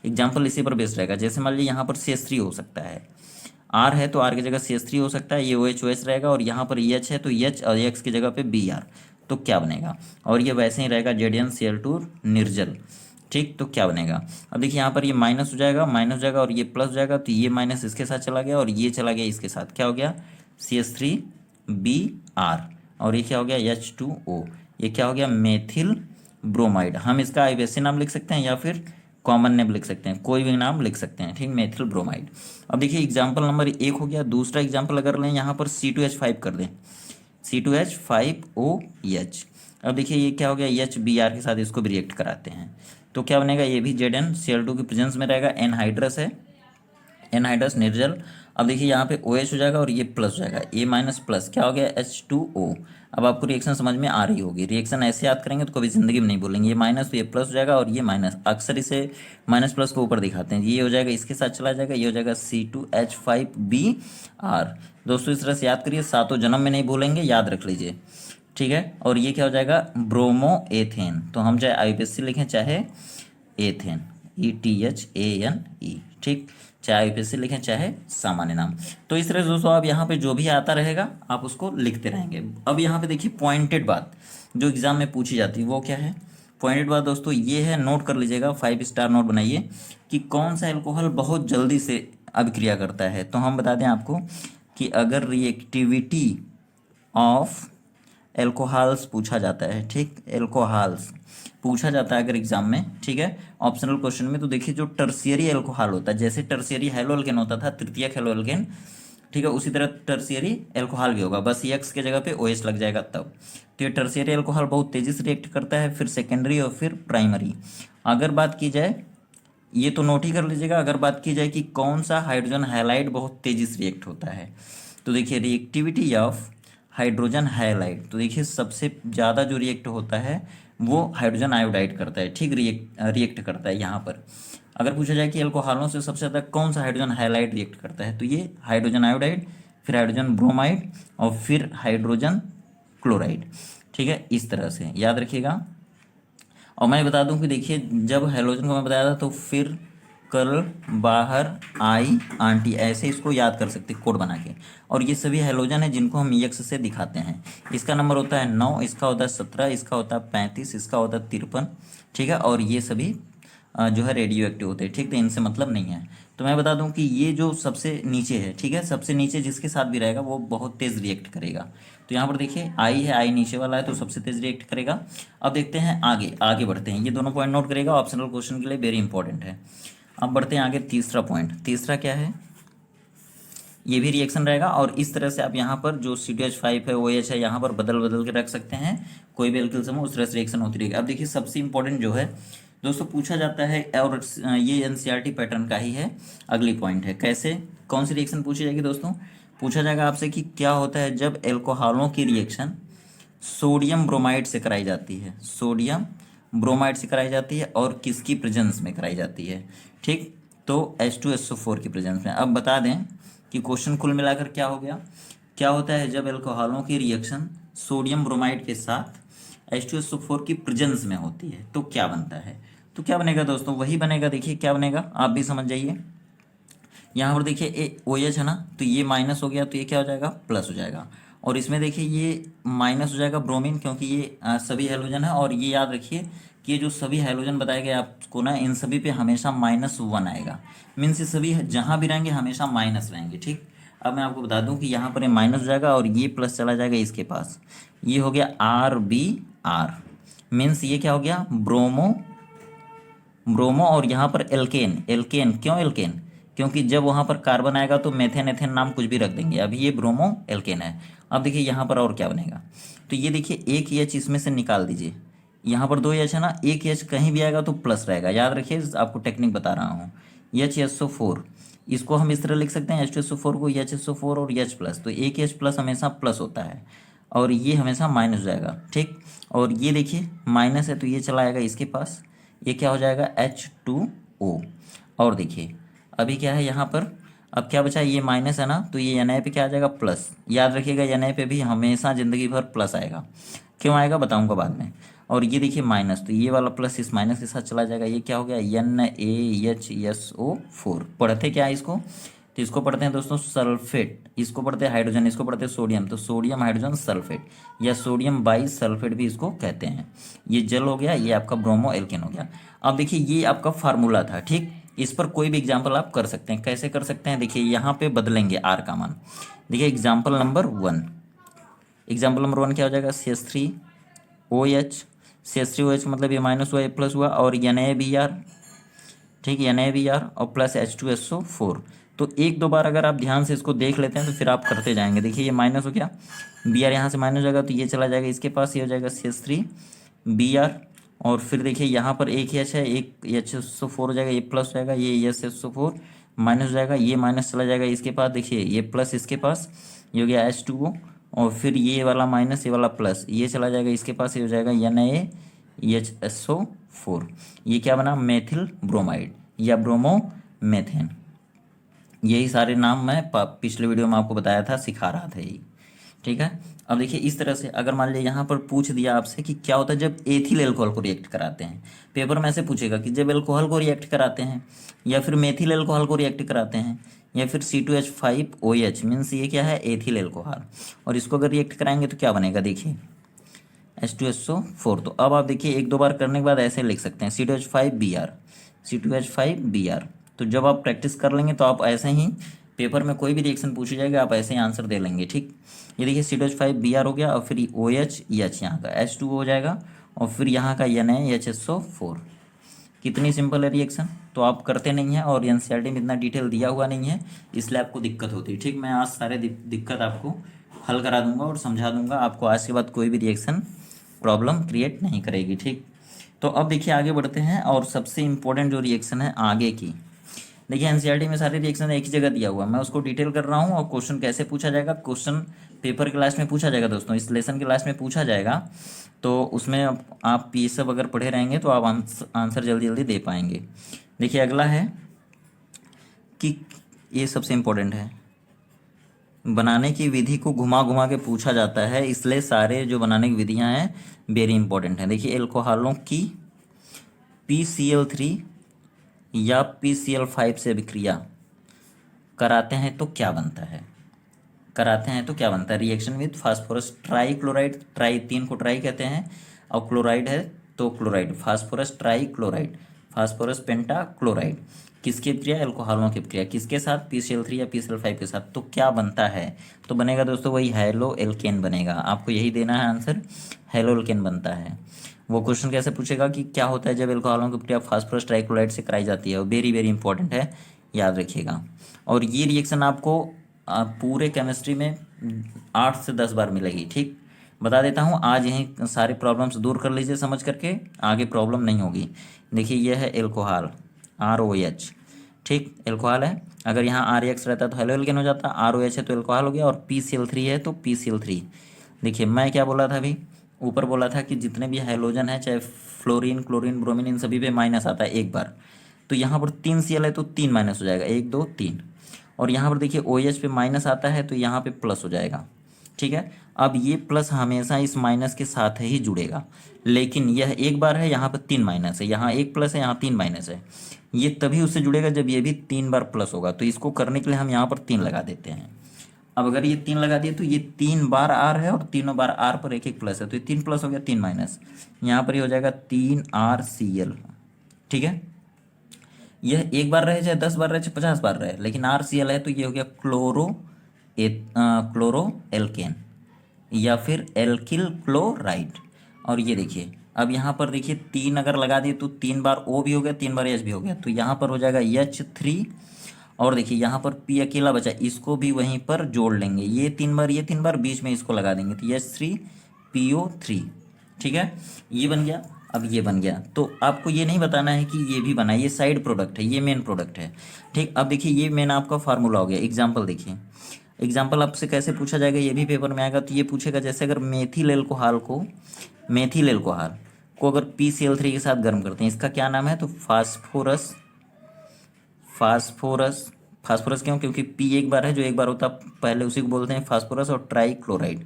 एग्जाम्पल इसी पर बेस्ड रहेगा। जैसे मान लीजिए यहाँ पर CH3 हो सकता है, R है तो R की जगह CH3 हो सकता है, ये OH रहेगा, और यहाँ पर H है तो H और X की जगह पे Br, तो क्या बनेगा। और ये वैसे ही रहेगा ZnCl2 निर्जल, ठीक। तो क्या बनेगा, अब देखिए यहाँ पर ये माइनस हो जाएगा और ये प्लस हो जाएगा, तो ये माइनस इसके साथ चला गया और ये चला गया इसके साथ, क्या हो गया CH3Br, और ये क्या हो गया H2O, ये क्या हो गया मेथिल ब्रोमाइड। हम इसका IUPAC नाम लिख सकते हैं या फिर कॉमन नेम लिख सकते हैं, कोई भी नाम लिख सकते हैं, ठीक, मेथिल ब्रोमाइड। अब देखिए एग्जाम्पल नंबर 1 हो गया। दूसरा एग्जाम्पल अगर लें यहाँ पर C2H5 कर दें, C2H5OH। अब देखिए ये क्या हो गया HBr के साथ इसको भी रिएक्ट कराते हैं तो क्या बनेगा, ये भी ZnCl2 की प्रेजेंस में रहेगा, एनहाइड्रस है, एनहाइड्रस निर्जल। अब देखिए यहाँ पे OH हो जाएगा और ये प्लस हो जाएगा, A माइनस प्लस क्या हो गया H2O। अब आपको रिएक्शन समझ में आ रही होगी, रिएक्शन ऐसे याद करेंगे तो कभी जिंदगी में नहीं बोलेंगे, ये माइनस तो ये प्लस हो जाएगा और ये माइनस, अक्सर इसे माइनस प्लस को ऊपर दिखाते हैं, ये हो जाएगा इसके साथ चला जाएगा, ये हो जाएगा C2H5Br। दोस्तों इस तरह से याद करिए, सातों जन्म में नहीं भूलेंगे, याद रख लीजिए, ठीक है। और ये क्या हो जाएगा ब्रोमो एथेन, तो हम चाहे IUPAC लिखें चाहे एथेन, ETHANE, ठीक, चाहे IUPAC लिखें चाहे सामान्य नाम। तो इस तरह से दोस्तों आप यहाँ पे जो भी आता रहेगा आप उसको लिखते रहेंगे। अब यहाँ पे देखिए पॉइंटेड बात जो एग्जाम में पूछी जाती है वो क्या है, पॉइंटेड बात दोस्तों ये है, नोट कर लीजिएगा, 5 स्टार नोट बनाइए कि कौन सा एल्कोहल बहुत जल्दी से अभिक्रिया करता है। तो हम बता दें आपको कि अगर रिएक्टिविटी ऑफ एल्कोहल्स पूछा जाता है, ठीक, एल्कोहल्स पूछा जाता है अगर एग्जाम में, ठीक है, ऑप्शनल क्वेश्चन में, तो देखिए जो टर्शियरी एल्कोहल होता है, जैसे टर्शियरी हेलो एल्केन होता था, तृतीयक हेलो एल्केन, ठीक है, उसी तरह टर्शियरी एल्कोहल भी होगा, बस एक्स के जगह पे OH लग जाएगा तब। तो ये टर्शियरी एल्कोहल बहुत तेजी से रिएक्ट करता है, फिर सेकेंडरी और फिर प्राइमरी। अगर बात की जाए, ये तो नोट ही कर लीजिएगा, अगर बात की जाए कि कौन सा हाइड्रोजन हैलाइड बहुत तेजी से रिएक्ट होता है, तो देखिए रिएक्टिविटी ऑफ हाइड्रोजन हैलाइड, तो देखिए सबसे ज़्यादा जो रिएक्ट होता है वो हाइड्रोजन आयोडाइड करता है, ठीक, रिएक्ट करता है। यहाँ पर अगर पूछा जाए कि एल्कोहलों से सबसे ज़्यादा कौन सा हाइड्रोजन हैलाइड रिएक्ट करता है, तो ये हाइड्रोजन आयोडाइड, फिर हाइड्रोजन ब्रोमाइड और फिर हाइड्रोजन क्लोराइड, ठीक है, इस तरह से याद रखिएगा। और मैं बता दूं कि देखिए जब हेलोजन को मैं बताया था तो फिर कल बाहर आई आंटी, ऐसे इसको याद कर सकते कोड बना के। और ये सभी हेलोजन है जिनको हम यक्स से दिखाते हैं। इसका नंबर होता है 9, इसका होता है 17, इसका होता है 35, इसका होता है 53, ठीक है। और ये सभी जो है रेडियो एक्टिव होते हैं, ठीक, तो इनसे मतलब नहीं है। तो मैं बता दूं कि ये जो सबसे नीचे है, ठीक है, सबसे नीचे जिसके साथ भी रहेगा वो बहुत तेज़ रिएक्ट करेगा। तो यहाँ पर देखिए आई है, आई नीचे वाला है तो सबसे तेज़ रिएक्ट करेगा। अब देखते हैं आगे, आगे बढ़ते हैं, ये दोनों पॉइंट नोट करेगा, ऑप्शनल क्वेश्चन के लिए वेरी इंपॉर्टेंट है। अब बढ़ते हैं आगे, तीसरा पॉइंट, तीसरा क्या है, ये भी रिएक्शन रहेगा। और इस तरह से आप यहाँ पर जो C2H5 है, OH है, यहाँ पर बदल बदल के रख सकते हैं, कोई भी एल्किल समूह उस तरह से रिएक्शन होती रहेगी। अब देखिए सबसे इंपॉर्टेंट जो है दोस्तों पूछा जाता है, और ये NCERT पैटर्न का ही है, अगली पॉइंट है, कैसे कौन सी रिएक्शन पूछी जाएगी दोस्तों, पूछा जाएगा आपसे कि क्या होता है जब एल्कोहलों की रिएक्शन सोडियम ब्रोमाइड से कराई जाती है, सोडियम ब्रोमाइड से कराई जाती है और किसकी प्रेजेंस में कराई जाती है, ठीक, तो H2SO4 की प्रेजेंस में। अब बता दें कि क्वेश्चन कुल मिलाकर क्या हो गया, क्या होता है जब एल्कोहलों की रिएक्शन सोडियम ब्रोमाइड के साथ H2SO4 की प्रेजेंस में होती है तो क्या बनता है। तो क्या बनेगा दोस्तों, वही बनेगा, देखिए क्या बनेगा, आप भी समझ जाइए। यहाँ पर देखिए ए OH है ना, तो ये माइनस हो गया, तो ये क्या हो जाएगा, प्लस हो जाएगा। और इसमें देखिए ये माइनस हो जाएगा ब्रोमीन, क्योंकि ये सभी हैलोजन है। और ये याद रखिए कि ये जो सभी हैलोजन बताए गए आपको ना, इन सभी पे हमेशा -1 आएगा, मीन्स ये सभी जहाँ भी रहेंगे हमेशा माइनस रहेंगे, ठीक। अब मैं आपको बता दूं कि यहाँ पर ये माइनस हो जाएगा और ये प्लस चला जाएगा इसके पास, ये हो गया RBr, मीन्स ये क्या हो गया, ब्रोमो, ब्रोमो। और यहाँ पर एल्केन, एल्केन क्यों एल्केन, क्योंकि जब वहाँ पर कार्बन आएगा तो मेथेन एथेन नाम कुछ भी रख देंगे, अभी ये ब्रोमो एल्केन है। अब देखिए यहाँ पर और क्या बनेगा, तो ये देखिए एक एच इसमें से निकाल दीजिए, यहाँ पर 2 एच है ना, एक एच कहीं भी आएगा तो प्लस रहेगा, याद रखिए आपको टेक्निक बता रहा हूँ। HSO4 इसको हम इस तरह लिख सकते हैं, H2SO4 को HSO4 और H प्लस, तो एक H प्लस हमेशा प्लस होता है और ये हमेशा माइनस हो जाएगा, ठीक। और ये देखिए माइनस है तो ये चला आएगा इसके पास, ये क्या हो जाएगा H2O। और देखिए अभी क्या है यहाँ पर, अब क्या बचा, ये माइनस है ना, तो ये Na पे क्या आ जाएगा, प्लस। याद रखिएगा Na पे भी हमेशा ज़िंदगी भर प्लस आएगा, क्यों आएगा बताऊंगा बाद में। और ये देखिए माइनस, तो ये वाला प्लस इस माइनस के साथ चला जाएगा, ये क्या हो गया NaHSO4। पढ़ते क्या है इसको, तो इसको पढ़ते हैं दोस्तों सल्फेट, इसको पढ़ते हैं हाइड्रोजन, इसको पढ़ते हैं सोडियम, तो सोडियम हाइड्रोजन सल्फेट या सोडियम बाई सल्फेट भी इसको कहते हैं। ये जल हो गया, ये आपका ब्रोमो एल्केन हो गया। अब देखिए ये आपका फार्मूला था, ठीक, इस पर कोई भी एग्जाम्पल आप कर सकते हैं, कैसे कर सकते हैं, देखिए यहाँ पे बदलेंगे आर का मान। देखिए एग्जाम्पल नंबर 1, एग्जाम्पल नंबर 1 क्या हो जाएगा, CH3OH, CH3OH मतलब ये माइनस हुआ, ये प्लस हुआ, और NaBr, ठीक, NaBr और प्लस H2SO4। तो एक दो बार अगर आप ध्यान से इसको देख लेते हैं तो फिर आप करते जाएंगे। देखिए ये माइनस हो गया, Br यहाँ से माइनस हो जाएगा तो ये चला जाएगा इसके पास, ये हो जाएगा CH3Br। और फिर देखिए यहाँ पर एक H है, एक HSO4 हो जाएगा, ये प्लस हो जाएगा, ये SSO4 माइनस हो जाएगा, ये माइनस चला जाएगा इसके पास, देखिए ये प्लस इसके पास, ये हो गया H2O। और फिर ये वाला माइनस, ये वाला प्लस, ये चला जाएगा इसके पास, ये हो जाएगा NaHSO4। ये क्या बना, मेथिल ब्रोमाइड या ब्रोमो मेथेन। यही सारे नाम मैं पिछले वीडियो में आपको बताया था, सिखा रहा था यही, ठीक है। अब देखिए इस तरह से अगर मान लीजिए यहाँ पर पूछ दिया आपसे कि क्या होता है जब एथिल एल्कोहल को रिएक्ट कराते हैं, पेपर में ऐसे पूछेगा कि जब एल्कोहल को रिएक्ट कराते हैं या फिर मेथिल एल्कोहल को रिएक्ट कराते हैं या फिर C2H5OH, मीन्स ये क्या है, एथिल एल्कोहल, और इसको अगर रिएक्ट कराएंगे तो क्या बनेगा, देखिए H2SO4। तो अब आप देखिए एक दो बार करने के बाद ऐसे लिख सकते हैं C2H5Br, C2H5Br। तो जब आप प्रैक्टिस कर लेंगे तो आप ऐसे ही पेपर में कोई भी रिएक्शन पूछी जाएगी आप ऐसे ही आंसर दे लेंगे, ठीक। ये देखिए C2H5Br हो गया और फिर OH यहाँ का H2O हो जाएगा और फिर यहाँ का NaHSO4। कितनी सिंपल है रिएक्शन, तो आप करते नहीं हैं और NCERT में इतना डिटेल दिया हुआ नहीं है, इसलिए आपको दिक्कत होती है, ठीक। मैं आज सारे दिक्कत आपको हल करा दूंगा और समझा दूंगा, आपको आज के बाद कोई भी रिएक्शन प्रॉब्लम क्रिएट नहीं करेगी, ठीक। तो अब देखिए आगे बढ़ते हैं और सबसे इम्पोर्टेंट जो रिएक्शन है आगे की, देखिए एनसीईआरटी में सारे रिएक्शन एक ही जगह दिया हुआ है, मैं उसको डिटेल कर रहा हूँ। और क्वेश्चन कैसे पूछा जाएगा, क्वेश्चन पेपर के लास्ट में पूछा जाएगा दोस्तों, इस लेसन के लास्ट में पूछा जाएगा। तो उसमें आप ये सब अगर पढ़े रहेंगे तो आप आंसर जल्दी जल्दी दे पाएंगे। देखिए अगला है कि ये सबसे इम्पोर्टेंट है, बनाने की विधि को घुमा घुमा के पूछा जाता है, इसलिए सारे जो बनाने की विधियां हैं वेरी इंपॉर्टेंट हैं। देखिए एल्कोहलों की PCl3 या PCl5 से अभिक्रिया कराते हैं तो क्या बनता है, कराते हैं तो क्या बनता है, reaction with phosphorus tri chloride, tri 3 को ट्राई कहते हैं, और क्लोराइड है तो chloride, phosphorus tri chloride, phosphorus penta chloride, किसकी क्रिया, एल्कोहलों की क्रिया, किसके साथ, PCl3 या PCl5 के साथ, तो क्या बनता है, तो बनेगा दोस्तों वही हैलो एल्केन बनेगा। आपको यही देना है आंसर, हैलो एल्केन बनता है। वो क्वेश्चन कैसे पूछेगा कि क्या होता है जब एल्कोहलों की क्रिया फास्फोरस ट्राइक्लोराइड से कराई जाती है, वो वेरी वेरी इंपॉर्टेंट है, याद रखिएगा। और ये रिएक्शन आपको पूरे केमिस्ट्री में 8 से 10 बार मिलेगी, ठीक। बता देता हूँ, आज यहीं सारे प्रॉब्लम्स दूर कर लीजिए समझ करके, आगे प्रॉब्लम नहीं होगी। देखिए यह है एल्कोहल ROH, ठीक, एल्कोहल है। अगर यहाँ RX रहता तो हेलो एल्केन हो जाता, ROH है तो एल्कोहल हो गया, और PCl3 है तो PCl3। देखिए मैं क्या बोला था अभी, ऊपर बोला था कि जितने भी हैलोजन है, चाहे फ्लोरीन क्लोरीन ब्रोमीन, इन सभी पे माइनस आता है एक बार। तो यहाँ पर 3Cl है तो 3 माइनस हो जाएगा, 1 2 3। और यहाँ पर देखिए OH पे माइनस आता है तो यहाँ पे प्लस हो जाएगा, ठीक है। अब ये प्लस हमेशा इस माइनस के साथ ही जुड़ेगा, लेकिन यह एक बार है, यहाँ पर 3 माइनस है, यहाँ 1 प्लस है, यहाँ 3 माइनस है। ये तभी उससे जुड़ेगा जब ये भी 3 बार प्लस होगा। तो इसको करने के लिए हम यहाँ पर 3 लगा देते हैं। अब अगर ये 3 लगा दिए तो ये 3 बार R है, और तीनों बार R पर एक एक प्लस है, तो ये 3 प्लस हो गया, 3 माइनस, यहाँ पर ये हो जाएगा 3RCl, ठीक है। यह एक बार रहे, चाहे 10 बार रहे, चाहे 50 बार रहे, लेकिन RCl है तो ये हो गया क्लोरो एल्केन या फिर एल्किल क्लोराइड। और ये देखिए अब यहाँ पर देखिए 3 अगर लगा दिए तो 3 बार O भी हो गया, 3 बार H भी हो गया, तो यहाँ पर हो जाएगा H3। और देखिए यहाँ पर P अकेला बचा, इसको भी वहीं पर जोड़ लेंगे, ये 3 बार ये 3 बार, बीच में इसको लगा देंगे, तो H3PO3, ठीक है, ये बन गया। अब ये बन गया, तो आपको ये नहीं बताना है कि ये भी बना है, ये साइड प्रोडक्ट है, ये मेन प्रोडक्ट है, ठीक। अब देखिए ये मेन आपका फार्मूला हो गया। एग्जाम्पल देखिए, एग्जाम्पल आपसे कैसे पूछा जाएगा ये भी पेपर में आएगा। तो ये पूछेगा जैसे अगर मेथिल एल्कोहल को अगर PCl3 के साथ गर्म करते हैं, इसका क्या नाम है, तो फास्फोरस। फास्फोरस फास्फोरस क्यों, क्योंकि P एक बार है, जो एक बार होता पहले उसी को बोलते हैं फास्फोरस, और ट्राई क्लोराइड,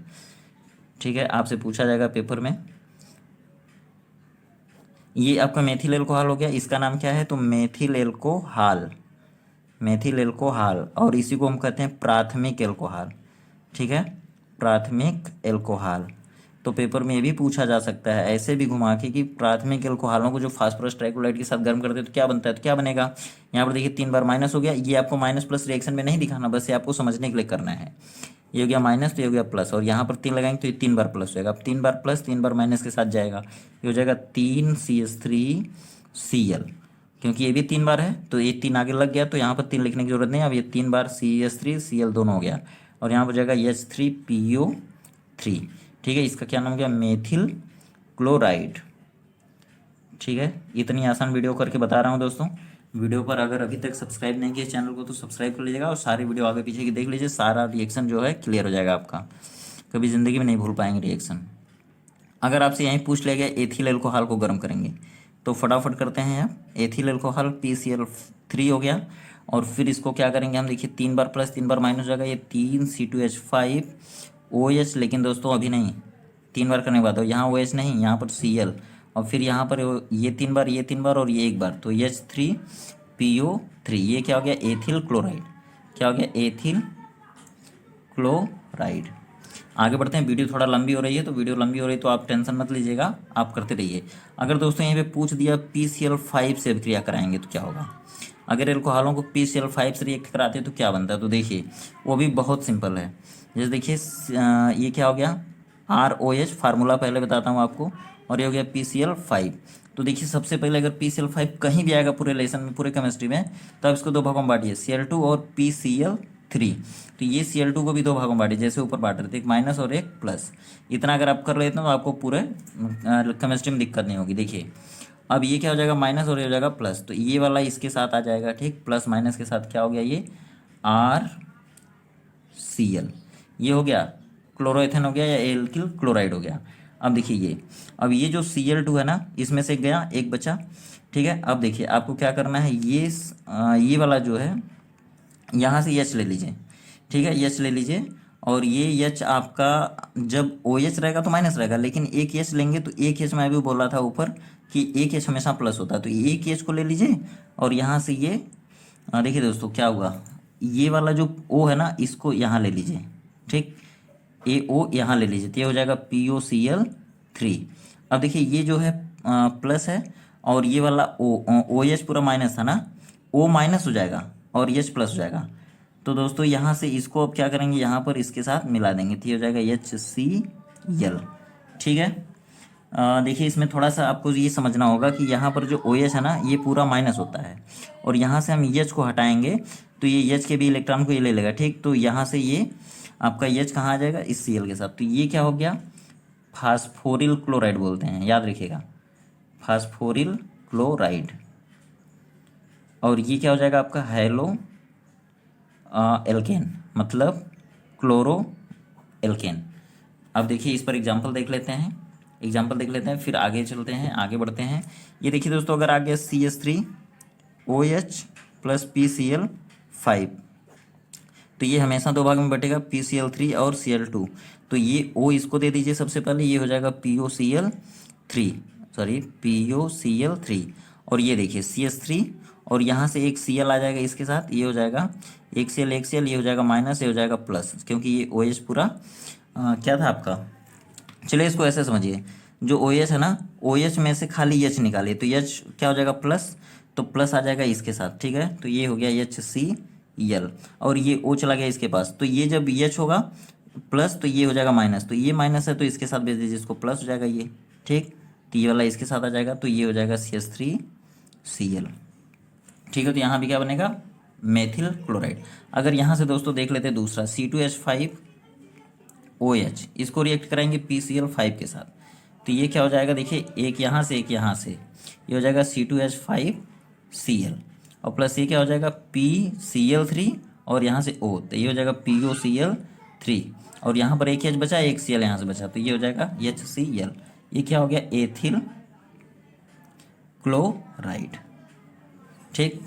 ठीक है, आपसे पूछा जाएगा पेपर में। ये आपका मेथिल एल्कोहल हो गया, इसका नाम क्या है, तो मेथिल एल्कोहल, मेथिल एल्कोहल, और इसी को हम कहते हैं प्राथमिक एल्कोहल, ठीक है, प्राथमिक एल्कोहल। तो पेपर में ये भी पूछा जा सकता है ऐसे भी घुमा के कि प्राथमिक एल्कोहलों को जो फास्फोरस ट्राइक्लोराइड के साथ गर्म करते हैं तो क्या बनता है, तो क्या बनेगा। यहाँ पर देखिए 3 बार माइनस हो गया, ये आपको माइनस प्लस रिएक्शन में नहीं दिखाना, बस ये आपको समझने के लिए करना है। ये हो गया माइनस तो ये हो गया प्लस, और यहाँ पर 3 लगाएंगे तो ये 3 बार प्लस हो जाएगा। अब 3 बार प्लस 3 बार माइनस के साथ जाएगा, ये हो जाएगा 3CH3Cl, क्योंकि ये भी 3 बार है तो ये 3 आगे लग गया, तो यहाँ पर 3 लिखने की जरूरत नहीं। अब ये 3 बार CH3Cl दोनों हो गया, और यहाँ पर जाएगा H3PO3, ठीक है। इसका क्या नाम हो गया, मेथिल क्लोराइड, ठीक है। इतनी आसान वीडियो करके बता रहा हूँ दोस्तों। वीडियो पर अगर अभी तक सब्सक्राइब नहीं किया चैनल को तो सब्सक्राइब कर लीजिएगा, और सारी वीडियो आगे पीछे की देख लीजिए, सारा रिएक्शन जो है क्लियर हो जाएगा आपका, कभी ज़िंदगी में नहीं भूल पाएंगे रिएक्शन। अगर आपसे यहीं पूछ लिया गया एथिल एल्कोहल को गर्म करेंगे, तो फटाफट करते हैं आप। एथिल एल्कोहल PCl3 हो गया, और फिर इसको क्या करेंगे हम, देखिए 3 बार प्लस 3 बार माइनस हो जाएगा, ये 3C2H5OH, लेकिन दोस्तों अभी नहीं, 3 बार करने के बाद यहाँ OH नहीं, यहाँ पर Cl, और फिर यहाँ पर ये 3 बार ये 3 बार और ये एक बार, तो H3PO3, ये क्या हो गया, एथिल क्लोराइड, क्या हो गया, एथिल क्लोराइड। आगे बढ़ते हैं, वीडियो थोड़ा लंबी हो रही है, तो वीडियो लंबी हो रही है तो आप टेंशन मत लीजिएगा, आप करते रहिए। अगर दोस्तों यहाँ पे पूछ दिया PCl5 से अभिक्रिया कराएंगे तो क्या होगा, अगर एल्कोहलों को PCl5 से रिएक्ट कराते हैं तो क्या बनता है, तो देखिए वो भी बहुत सिंपल है। जैसे देखिए ये क्या हो गया, ROH, फार्मूला पहले बताता हूँ आपको, और ये हो गया PCl5। तो देखिए सबसे पहले अगर PCl5 कहीं भी आएगा पूरे लेसन में, पूरे केमिस्ट्री में, तो आप इसको 2 भागों में बांटिए, Cl2 और PCl3। तो ये Cl2 को भी 2 भागों में बांटिए, जैसे ऊपर बांट रहे थे, एक माइनस और एक प्लस। इतना अगर आप कर लेते हैं तो आपको पूरे केमिस्ट्री में दिक्कत नहीं होगी। देखिए अब ये क्या हो जाएगा माइनस और ये हो जाएगा प्लस, तो ये वाला इसके साथ आ जाएगा, ठीक, प्लस माइनस के साथ क्या हो गया ये आर सी एल, ये हो गया क्लोरोएथेन हो गया या एल्किल क्लोराइड हो गया। अब देखिए ये, अब ये जो Cl2 है ना, इसमें से गया एक बचा, ठीक है। अब देखिए आपको क्या करना है, ये वाला जो है यहाँ से H ले लीजिए, ठीक है, H ले लीजिए, और ये H आपका जब OH रहेगा तो माइनस रहेगा, लेकिन एक H लेंगे तो एक H मैं भी बोल रहा था ऊपर कि एक H हमेशा प्लस होता है, तो एक H को ले लीजिए और यहाँ से ये देखिए दोस्तों क्या हुआ, ये वाला जो O है ना इसको यहाँ ले लीजिए, ठीक, AO यहाँ ले लीजिए, तो ये हो जाएगा POCl3। अब देखिए ये जो है प्लस है और ये वाला OH पूरा माइनस था ना, O माइनस हो जाएगा और H प्लस हो जाएगा। तो दोस्तों यहाँ से इसको अब क्या करेंगे, यहाँ पर इसके साथ मिला देंगे, तो ये हो जाएगा HCl, ठीक है। देखिए इसमें थोड़ा सा आपको ये समझना होगा कि यहाँ पर जो OH है ना ये पूरा माइनस होता है, और यहाँ से हम H को हटाएंगे तो ये H के भी इलेक्ट्रॉन को ये ले लेगा, ठीक। तो यहाँ से ये आपका H कहाँ आ जाएगा, इस Cl के साथ, तो ये क्या हो गया फास्फोरिल क्लोराइड बोलते हैं, याद रखिएगा, फास्फोरिल क्लोराइड। और ये क्या हो जाएगा आपका हेलो एल्केन, मतलब क्लोरो एल्केन। अब देखिए इस पर एग्जाम्पल देख लेते हैं, फिर आगे चलते हैं, आगे बढ़ते हैं। ये देखिए दोस्तों, अगर आ गया CH3OH प्लस PCl5, तो ये हमेशा दो भाग में बटेगा, PCl3 और Cl2। तो ये O इसको दे दीजिए सबसे पहले, ये हो जाएगा POCl3, और ये देखिए CH3 और यहाँ से एक Cl आ जाएगा इसके साथ, ये हो जाएगा एक Cl, ये हो जाएगा माइनस, ये हो जाएगा प्लस, क्योंकि ये OH पूरा क्या था आपका। चलिए इसको ऐसे समझिए, जो OH है ना, OH में से खाली H निकालिए, तो H क्या हो जाएगा प्लस, तो प्लस आ जाएगा इसके साथ, ठीक है। तो ये हो गया HCl, और ये O चला गया इसके पास, तो ये जब H होगा प्लस तो ये हो जाएगा माइनस, तो ये माइनस है तो इसके साथ भेज दीजिए, इसको प्लस हो जाएगा ये, ठीक। तो ये वाला इसके साथ आ जाएगा, तो ये हो जाएगा CH3Cl, ठीक है। तो यहाँ भी क्या बनेगा मेथिल क्लोराइड। अगर यहाँ से दोस्तों देख लेते हैं दूसरा C2H5OH, इसको रिएक्ट कराएंगे PCl5 के साथ, तो ये क्या हो जाएगा, देखिए एक यहाँ से एक यहाँ से, ये हो जाएगा C2H5Cl, और प्लस ये क्या हो जाएगा PCl3 और यहाँ से O, तो ये हो जाएगा POCl3, और यहाँ पर एक H बचा, एक Cl यहाँ से बचा, तो ये हो जाएगा HCl। ये क्या हो गया एथिल क्लोराइड, ठीक।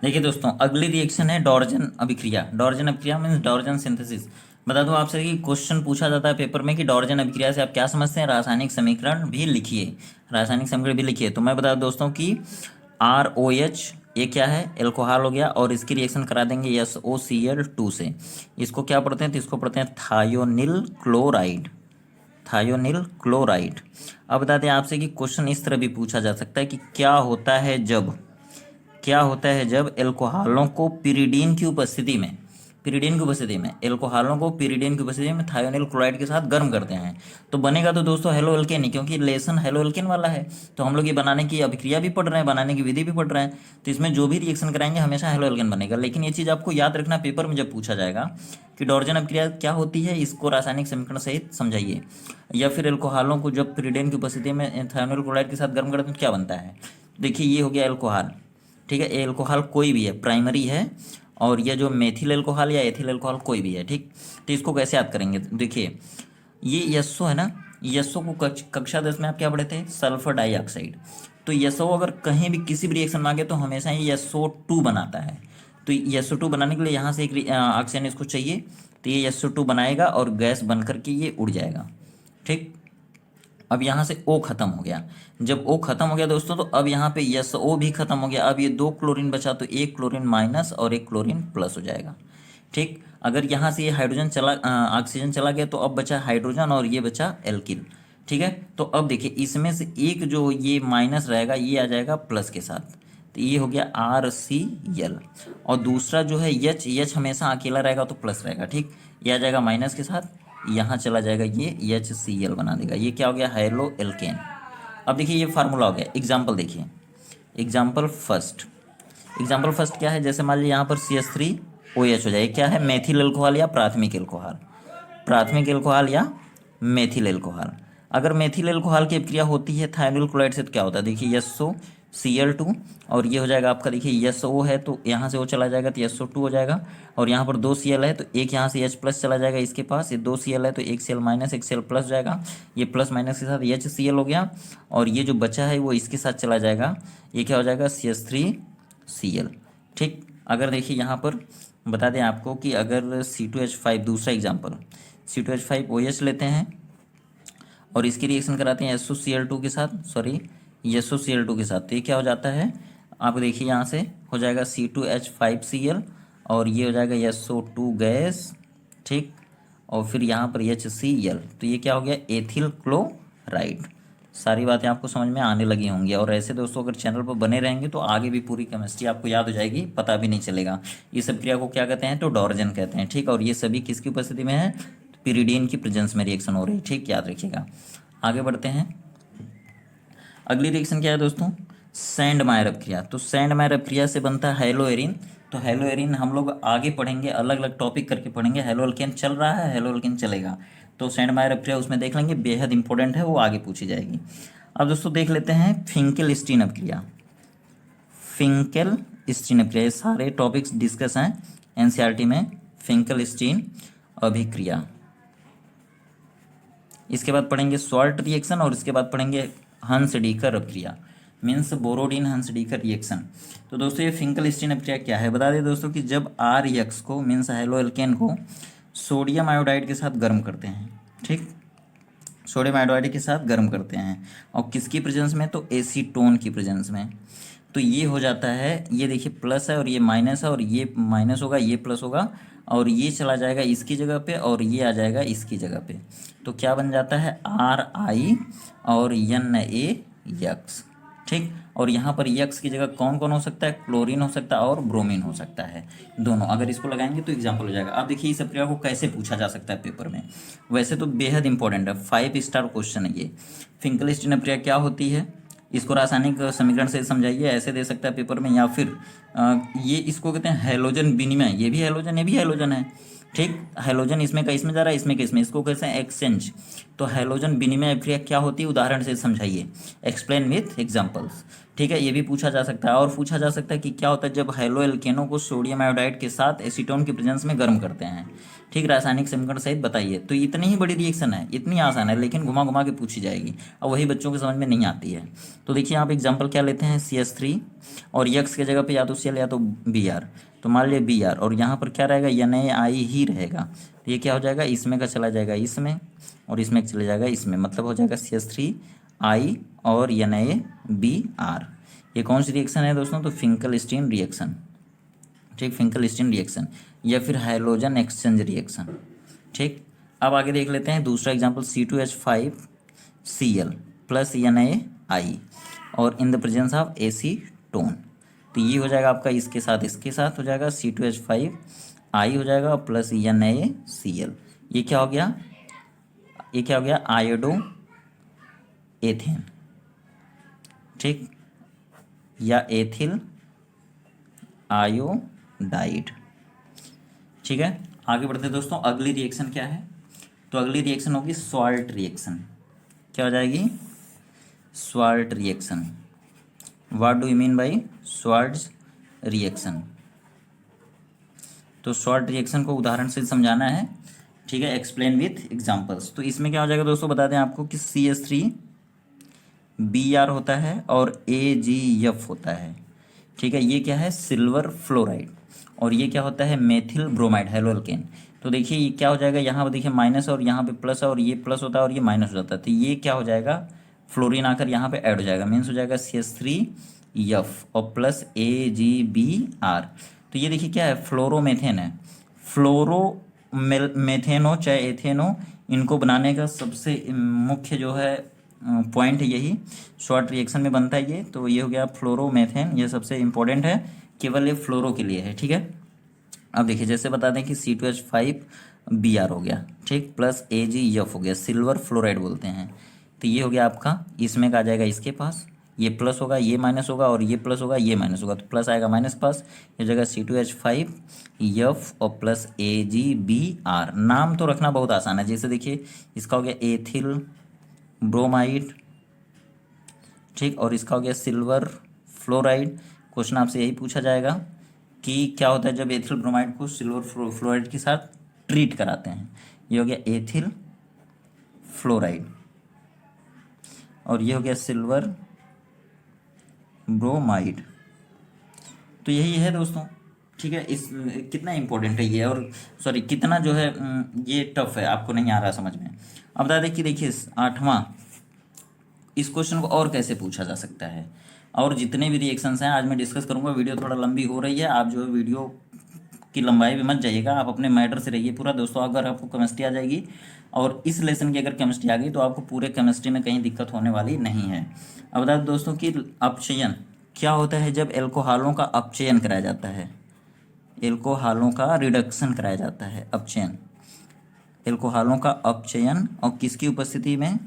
देखिए दोस्तों अगली रिएक्शन है डॉर्जन अभिक्रिया। डॉर्जन अभिक्रिया मीन्स डॉर्जन सिंथेसिस। बता दूं आपसे कि क्वेश्चन पूछा जाता है पेपर में कि डॉर्जन अभिक्रिया से आप क्या समझते हैं, रासायनिक समीकरण भी लिखिए, तो मैं बता दूं दोस्तों कि ROH ये क्या है, एल्कोहल हो गया, और इसकी रिएक्शन करा देंगे SOCl2 से। इसको क्या पढ़ते हैं, तो इसको पढ़ते हैं थायोनिल क्लोराइड। अब बता दें आपसे कि क्वेश्चन इस तरह भी पूछा जा सकता है कि क्या होता है जब एल्कोहलों को पिरिडीन की उपस्थिति में थायोनिल क्लोराइड के साथ गर्म करते हैं, तो बनेगा तो दोस्तों हेलो एल्केन ही, क्योंकि लेसन हेलो एल्केन वाला है। तो हम लोग ये बनाने की अभिक्रिया भी पढ़ रहे हैं, बनाने की विधि भी पढ़ रहे हैं, तो इसमें जो भी रिएक्शन कराएंगे हमेशा हेलो एल्केन बनेगा। लेकिन ये चीज़ आपको याद रखना पेपर में जब पूछा जाएगा कि डॉर्जन अभिक्रिया क्या होती है, इसको रासायनिक समीकरण सहित समझाइए, या फिर एल्कोहलों को जब पिरिडीन की उपस्थिति में थायोनिल क्लोराइड के साथ गर्म करते हैं तो क्या बनता है। देखिए ये हो गया एल्कोहल, ठीक है, एल्कोहल कोई भी है, प्राइमरी है, और ये जो मेथिल एल्कोहल या एथिल एल्कोहल कोई भी है, ठीक। तो इसको कैसे याद करेंगे, देखिए ये यस्सो है ना, यस्सो को कक्षा 10 में आप क्या पढ़े थे, सल्फर डाइऑक्साइड। तो यस्सो अगर कहीं भी किसी भी रिएक्शन में आ गया तो हमेशा ये SO2 बनाता है। तो SO2 बनाने के लिए यहाँ से एक ऑक्सीजन इसको चाहिए, तो ये SO2 बनाएगा और गैस बन करके ये उड़ जाएगा, ठीक। अब यहाँ से O खत्म हो गया, जब O खत्म हो गया दोस्तों, तो अब यहाँ पे SO भी खत्म हो गया, अब ये 2 क्लोरीन बचा, तो एक क्लोरीन माइनस और एक क्लोरीन प्लस हो जाएगा, ठीक। अगर यहाँ से ये हाइड्रोजन ऑक्सीजन चला गया तो अब बचा हाइड्रोजन और ये बचा एल्किल, ठीक है। तो अब देखिए इसमें से एक जो ये माइनस रहेगा ये आ जाएगा प्लस के साथ, तो ये हो गया RCl, और दूसरा जो है H हमेशा अकेला रहेगा तो प्लस रहेगा, ठीक। ये आ जाएगा माइनस के साथ, यहाँ चला जाएगा ये HCl बना देगा, ये क्या हो गया हेलो एल्केन। अब देखिए ये फार्मूला हो गया। एग्जाम्पल देखिए, एग्जाम्पल फर्स्ट क्या है, जैसे मान लीजिए यहाँ पर CH3OH हो जाए, क्या है मेथिल एल्कोहल या प्राथमिक एल्कोहल या मेथिल एल्कोहल। अगर मेथिल एल्कोहल की अभिक्रिया होती है थायरोल क्लोराइड से तो क्या होता है, देखिए SO Cl2 और ये हो जाएगा आपका, देखिए SO है तो यहाँ से वो चला जाएगा तो SO2 हो जाएगा, और यहाँ पर 2 Cl है तो एक यहाँ से H प्लस चला जाएगा इसके पास, ये 2 Cl है तो एक Cl माइनस एक Cl प्लस जाएगा, ये प्लस माइनस के साथ HCl हो गया, और ये जो बचा है वो इसके साथ चला जाएगा, ये क्या हो जाएगा CH3Cl। ठीक, अगर देखिए यहाँ पर बता दें आपको कि अगर C2H5, दूसरा एग्जाम्पल C2H5OH लेते हैं और इसकी रिएक्शन कराते हैं SOCl2 के साथ, सॉरी SOCl2 के साथ, तो ये क्या हो जाता है, आप देखिए यहाँ से हो जाएगा C2H5Cl और ये हो जाएगा SO2 गैस, ठीक, और फिर यहाँ पर HCl, तो ये क्या हो गया, एथिल क्लोराइड। सारी बातें आपको समझ में आने लगी होंगी, और ऐसे दोस्तों अगर चैनल पर बने रहेंगे तो आगे भी पूरी केमिस्ट्री आपको याद हो जाएगी, पता भी नहीं चलेगा। इस क्रिया को क्या कहते हैं, तो डॉर्जन कहते हैं, ठीक, और ये सभी किसकी उपस्थिति में है, पिरिडीन की प्रेजेंस में रिएक्शन हो रही है, ठीक, याद रखिएगा। आगे बढ़ते हैं, अगली रिएक्शन क्या है दोस्तों, सैंडमायर अपक्रिया। तो सैंडमायर अपक्रिया से बनता है हेलोएरिन। तो हेलोएरिन हम लोग आगे पढ़ेंगे, अलग अलग टॉपिक करके पढ़ेंगे, हेलोअल्केन चल रहा है, हेलोअल्केन चलेगा, तो सैंडमायर अपक्रिया उसमें देख लेंगे, बेहद इंपॉर्टेंट है, वो आगे पूछी जाएगी। अब दोस्तों देख लेते हैं फिंकेल स्टीन अपक्रिया। फिंकेल स्टीन अपक्रिया, ये सारे टॉपिक्स डिस्कस हैं एनसीईआरटी में, फिंकेल स्टीन अभिक्रिया। इसके बाद पढ़ेंगे सॉल्ट रिएक्शन, और इसके बाद पढ़ेंगे हंस-डीकर अपक्रिया, मीन्स बोरोडीन हंस-डीकर रिएक्शन। तो दोस्तों ये फिंकेल स्टीन अपक्रिया क्या है, बता दें दोस्तों कि जब RX को, मीन्स हेलोएल्केन को सोडियम आयोडाइड के साथ गर्म करते हैं, ठीक, सोडियम आयोडाइड के साथ गर्म करते हैं, और किसकी प्रेजेंस में, तो एसीटोन की प्रेजेंस में, तो ये हो जाता है, ये देखिए प्लस है और ये माइनस है, और ये माइनस होगा, ये प्लस होगा, और ये चला जाएगा इसकी जगह पे, और ये आ जाएगा इसकी जगह पे, तो क्या बन जाता है RI और NaX, ठीक, और यहाँ पर यक्स की जगह कौन कौन हो सकता है, क्लोरीन हो सकता है और ब्रोमीन हो सकता है, दोनों अगर इसको लगाएंगे तो एग्जाम्पल हो जाएगा। अब देखिए इस प्रक्रिया को कैसे पूछा जा सकता है पेपर में, वैसे तो बेहद इंपॉर्टेंट है, 5 स्टार क्वेश्चन है ये। फिंकेल स्टीन अपक्रिया क्या होती है, इसको रासायनिक समीकरण से समझाइए, ऐसे दे सकता है पेपर में, या फिर ये इसको कहते हैं हैलोजन विनिमय, ये भी हैलोजन, ये भी हैलोजन है, ठीक, हैलोजन इसमें का इसमें जा रहा है, इसमें का इसमें, इसको कहते हैं एक्सचेंज। तो हैलोजन विनिमय अभिक्रिया क्या होती है, उदाहरण से समझाइए, एक्सप्लेन विथ एग्जांपल्स, ठीक है, ये भी पूछा जा सकता है। और पूछा जा सकता है कि क्या होता है जब हेलोएल्केनों को सोडियम आयोडाइड के साथ एसीटोन की प्रेजेंस में गर्म करते हैं, ठीक, रासायनिक समीकरण सहित बताइए। तो इतनी ही बड़ी रिएक्शन है, इतनी आसान है, लेकिन घुमा घुमा के पूछी जाएगी, और वही बच्चों के समझ में नहीं आती है। तो देखिए आप एग्जाम्पल क्या लेते हैं, CH3 और यक्स की जगह पे या तो Cl या तो Br, तो मान लिया Br, और यहाँ पर क्या रहेगा, NaI ही रहेगा, तो ये क्या हो जाएगा, इसमें का चला जाएगा इसमें, और इसमें का चला जाएगा इसमें, मतलब हो जाएगा CH3I और NaBr। ये कौन सी रिएक्शन है दोस्तों, तो फिंकेल स्टीन रिएक्शन, ठीक, फिंकेल स्टीन रिएक्शन, या फिर हाइड्रोजन एक्सचेंज रिएक्शन, ठीक। अब आगे देख लेते हैं दूसरा एग्जांपल, C2H5Cl प्लस NaI और in the presence of acetone, तो ये हो जाएगा आपका इसके साथ हो जाएगा C2H5I हो जाएगा प्लस NaCl, ये क्या हो गया, ये क्या हो गया, आयोडो एथेन, ठीक, या एथिल आयोडाइड, ठीक है। आगे बढ़ते हैं दोस्तों, अगली रिएक्शन क्या है, तो अगली रिएक्शन होगी सॉल्ट रिएक्शन। क्या हो जाएगी, salt reaction. What do you mean by salt reaction, तो सॉल्ट रिएक्शन को उदाहरण से समझाना है, ठीक है, एक्सप्लेन विथ एग्जांपल्स। तो इसमें क्या हो जाएगा दोस्तों, बता दें आपको कि CH3Br होता है और AgF होता है, ठीक है, ये क्या है, सिल्वर फ्लोराइड, और ये क्या होता है, मेथिल ब्रोमाइड हेलोअल्केन। तो देखिए ये क्या हो जाएगा, यहाँ पर देखिए माइनस और यहाँ पे प्लस है, और ये प्लस होता है और ये माइनस हो जाता है, तो ये क्या हो जाएगा, फ्लोरीन आकर यहाँ पे ऐड हो जाएगा, मीन्स हो जाएगा CH3F और प्लस AgBr। तो ये देखिए क्या है, फ्लोरोमेथेन है, मेथेनो चाहे एथेनो, इनको बनाने का सबसे मुख्य जो है पॉइंट यही शॉर्ट रिएक्शन में बनता है ये, तो ये हो गया फ्लोरोमेथेन, ये सबसे इंपॉर्टेंट है, केवल ये फ्लोरो के लिए है, ठीक है। अब देखिए जैसे बता दें कि C2H5Br हो गया, ठीक, प्लस AgF हो गया, सिल्वर फ्लोराइड बोलते हैं, तो ये हो गया आपका, इसमें का आ जाएगा इसके पास, ये प्लस होगा, ये माइनस होगा, और ये प्लस होगा, ये माइनस होगा, तो प्लस आएगा माइनस पास, ये जगह C2H5F और प्लस AgBr। नाम तो रखना बहुत आसान है, जैसे देखिए इसका हो गया एथिल ब्रोमाइड, ठीक। और इसका हो गया सिल्वर फ्लोराइड। क्वेश्चन आपसे यही पूछा जाएगा कि क्या होता है जब एथिल ब्रोमाइड को सिल्वर फ्लोराइड के साथ ट्रीट कराते हैं। ये हो गया एथिल फ्लोराइड और ये हो गया सिल्वर ब्रोमाइड। तो यही है दोस्तों, ठीक है। इस कितना इंपॉर्टेंट है ये, और सॉरी कितना जो है ये टफ है, आपको नहीं आ रहा समझ में। अब बता दें कि देखिए 8वां, इस क्वेश्चन को और कैसे पूछा जा सकता है, और जितने भी रिएक्शंस हैं आज मैं डिस्कस करूंगा। वीडियो थोड़ा लंबी हो रही है, आप जो है वीडियो की लंबाई भी मत जाइएगा, आप अपने मैटर से रहिए पूरा दोस्तों। अगर आपको केमिस्ट्री आ जाएगी और इस लेसन की अगर केमिस्ट्री आ गई तो आपको पूरे केमिस्ट्री में कहीं दिक्कत होने वाली नहीं है। अब बता दें दोस्तों कि अपचयन क्या होता है जब एल्कोहलों का अपचयन कराया जाता है। एल्कोहलों का रिडक्शन कराया जाता है, अपचयन। एल्कोहलों का अपचयन और किसकी उपस्थिति में,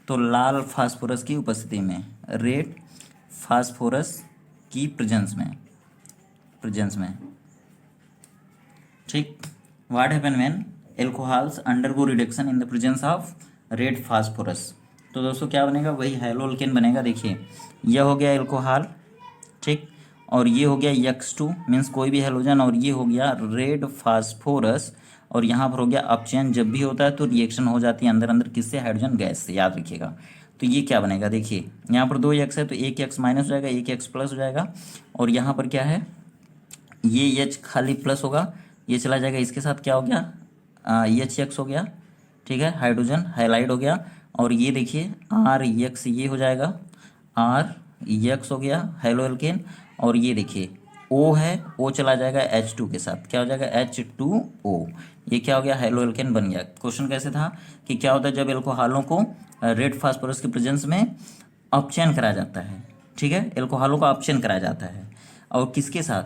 तो लाल फास्फोरस की उपस्थिति में, रेड फास्फोरस की प्रेजेंस में, ठीक। What happen when alcohols undergo reduction in the presence of red phosphorus. तो दोस्तों क्या बनेगा, वही हैलोअल्केन बनेगा। देखिए यह हो गया एल्कोहल, ठीक, और ये हो गया X2 मीन्स कोई भी हैलोजन, और ये हो गया रेड फास्फोरस, और यहाँ पर हो गया अपचयन। जब भी होता है तो रिएक्शन हो जाती है अंदर अंदर किससे, हाइड्रोजन गैस से, याद रखिएगा। तो ये क्या बनेगा, देखिए यहाँ पर 2 X है तो एक X माइनस हो जाएगा, एक X प्लस हो जाएगा, और यहाँ पर क्या है, ये H खाली प्लस होगा, ये चला जाएगा इसके साथ, क्या हो गया HX हो गया, ठीक है, हाइड्रोजन हाइलाइड हो गया। और ये देखिए RX ये हो जाएगा, RX हो गया हैलोअल्केन। और ये देखिए O है, O चला जाएगा H2 के साथ, क्या हो जाएगा H2O। ये क्या हो गया, हैलोअल्केन बन गया। क्वेश्चन कैसे था कि क्या होता है जब एल्कोहलों को रेड फास्फोरस के प्रेजेंस में अपचयन कराया जाता है, ठीक है, एल्कोहलों का अपचयन कराया जाता है, और किसके साथ,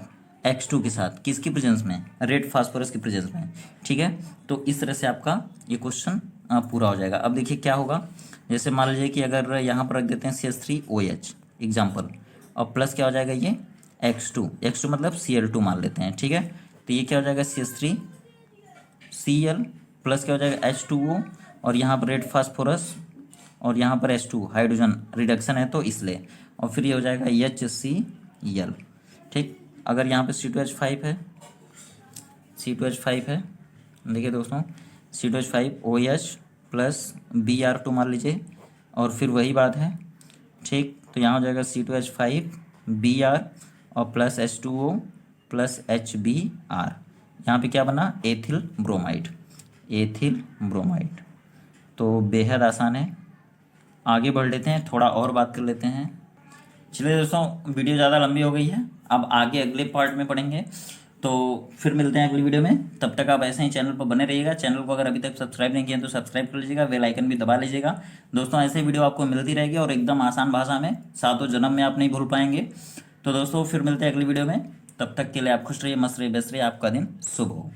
X2 के साथ, किसकी प्रेजेंस में, रेड फास्फोरस की प्रेजेंस में, ठीक है। तो इस तरह से आपका ये क्वेश्चन पूरा हो जाएगा। अब देखिए क्या होगा, जैसे मान लीजिए कि अगर यहाँ पर रख देते हैं CH3OH एग्जाम्पल, और प्लस क्या हो जाएगा ये X2 मतलब Cl2 मान लेते हैं, ठीक है। तो ये क्या हो जाएगा CH3Cl प्लस क्या हो जाएगा H2O, और यहाँ पर रेड फास्फोरस, और यहाँ पर H2 हाइड्रोजन रिडक्शन है तो इसलिए, और फिर ये हो जाएगा HCl, ठीक। अगर यहाँ पे C2H5 है, C2H5 है, देखिए दोस्तों C2H5OH प्लस Br2 मान लीजिए, और फिर वही बात है, ठीक। तो यहाँ हो जाएगा C2H5Br और प्लस H2O प्लस HBr। यहाँ पे क्या बना, एथिल ब्रोमाइड, एथिल ब्रोमाइड। तो बेहद आसान है। आगे बढ़ लेते हैं, थोड़ा और बात कर लेते हैं। चलिए दोस्तों, वीडियो ज़्यादा लंबी हो गई है, अब आगे अगले पार्ट में पढ़ेंगे, तो फिर मिलते हैं अगली वीडियो में। तब तक आप ऐसे ही चैनल पर बने रहिएगा। चैनल को अगर अभी तक सब्सक्राइब नहीं किया तो सब्सक्राइब कर लीजिएगा, बेल आइकन भी दबा लीजिएगा। दोस्तों ऐसे वीडियो आपको मिलती रहेगी और एकदम आसान भाषा में, सातों जन्म में आप नहीं भूल पाएंगे। तो दोस्तों फिर मिलते हैं अगली वीडियो में, तब तक के लिए आप खुश रहिए, मस्त रहिए, व्यस्त रहिए, आपका दिन शुभ हो।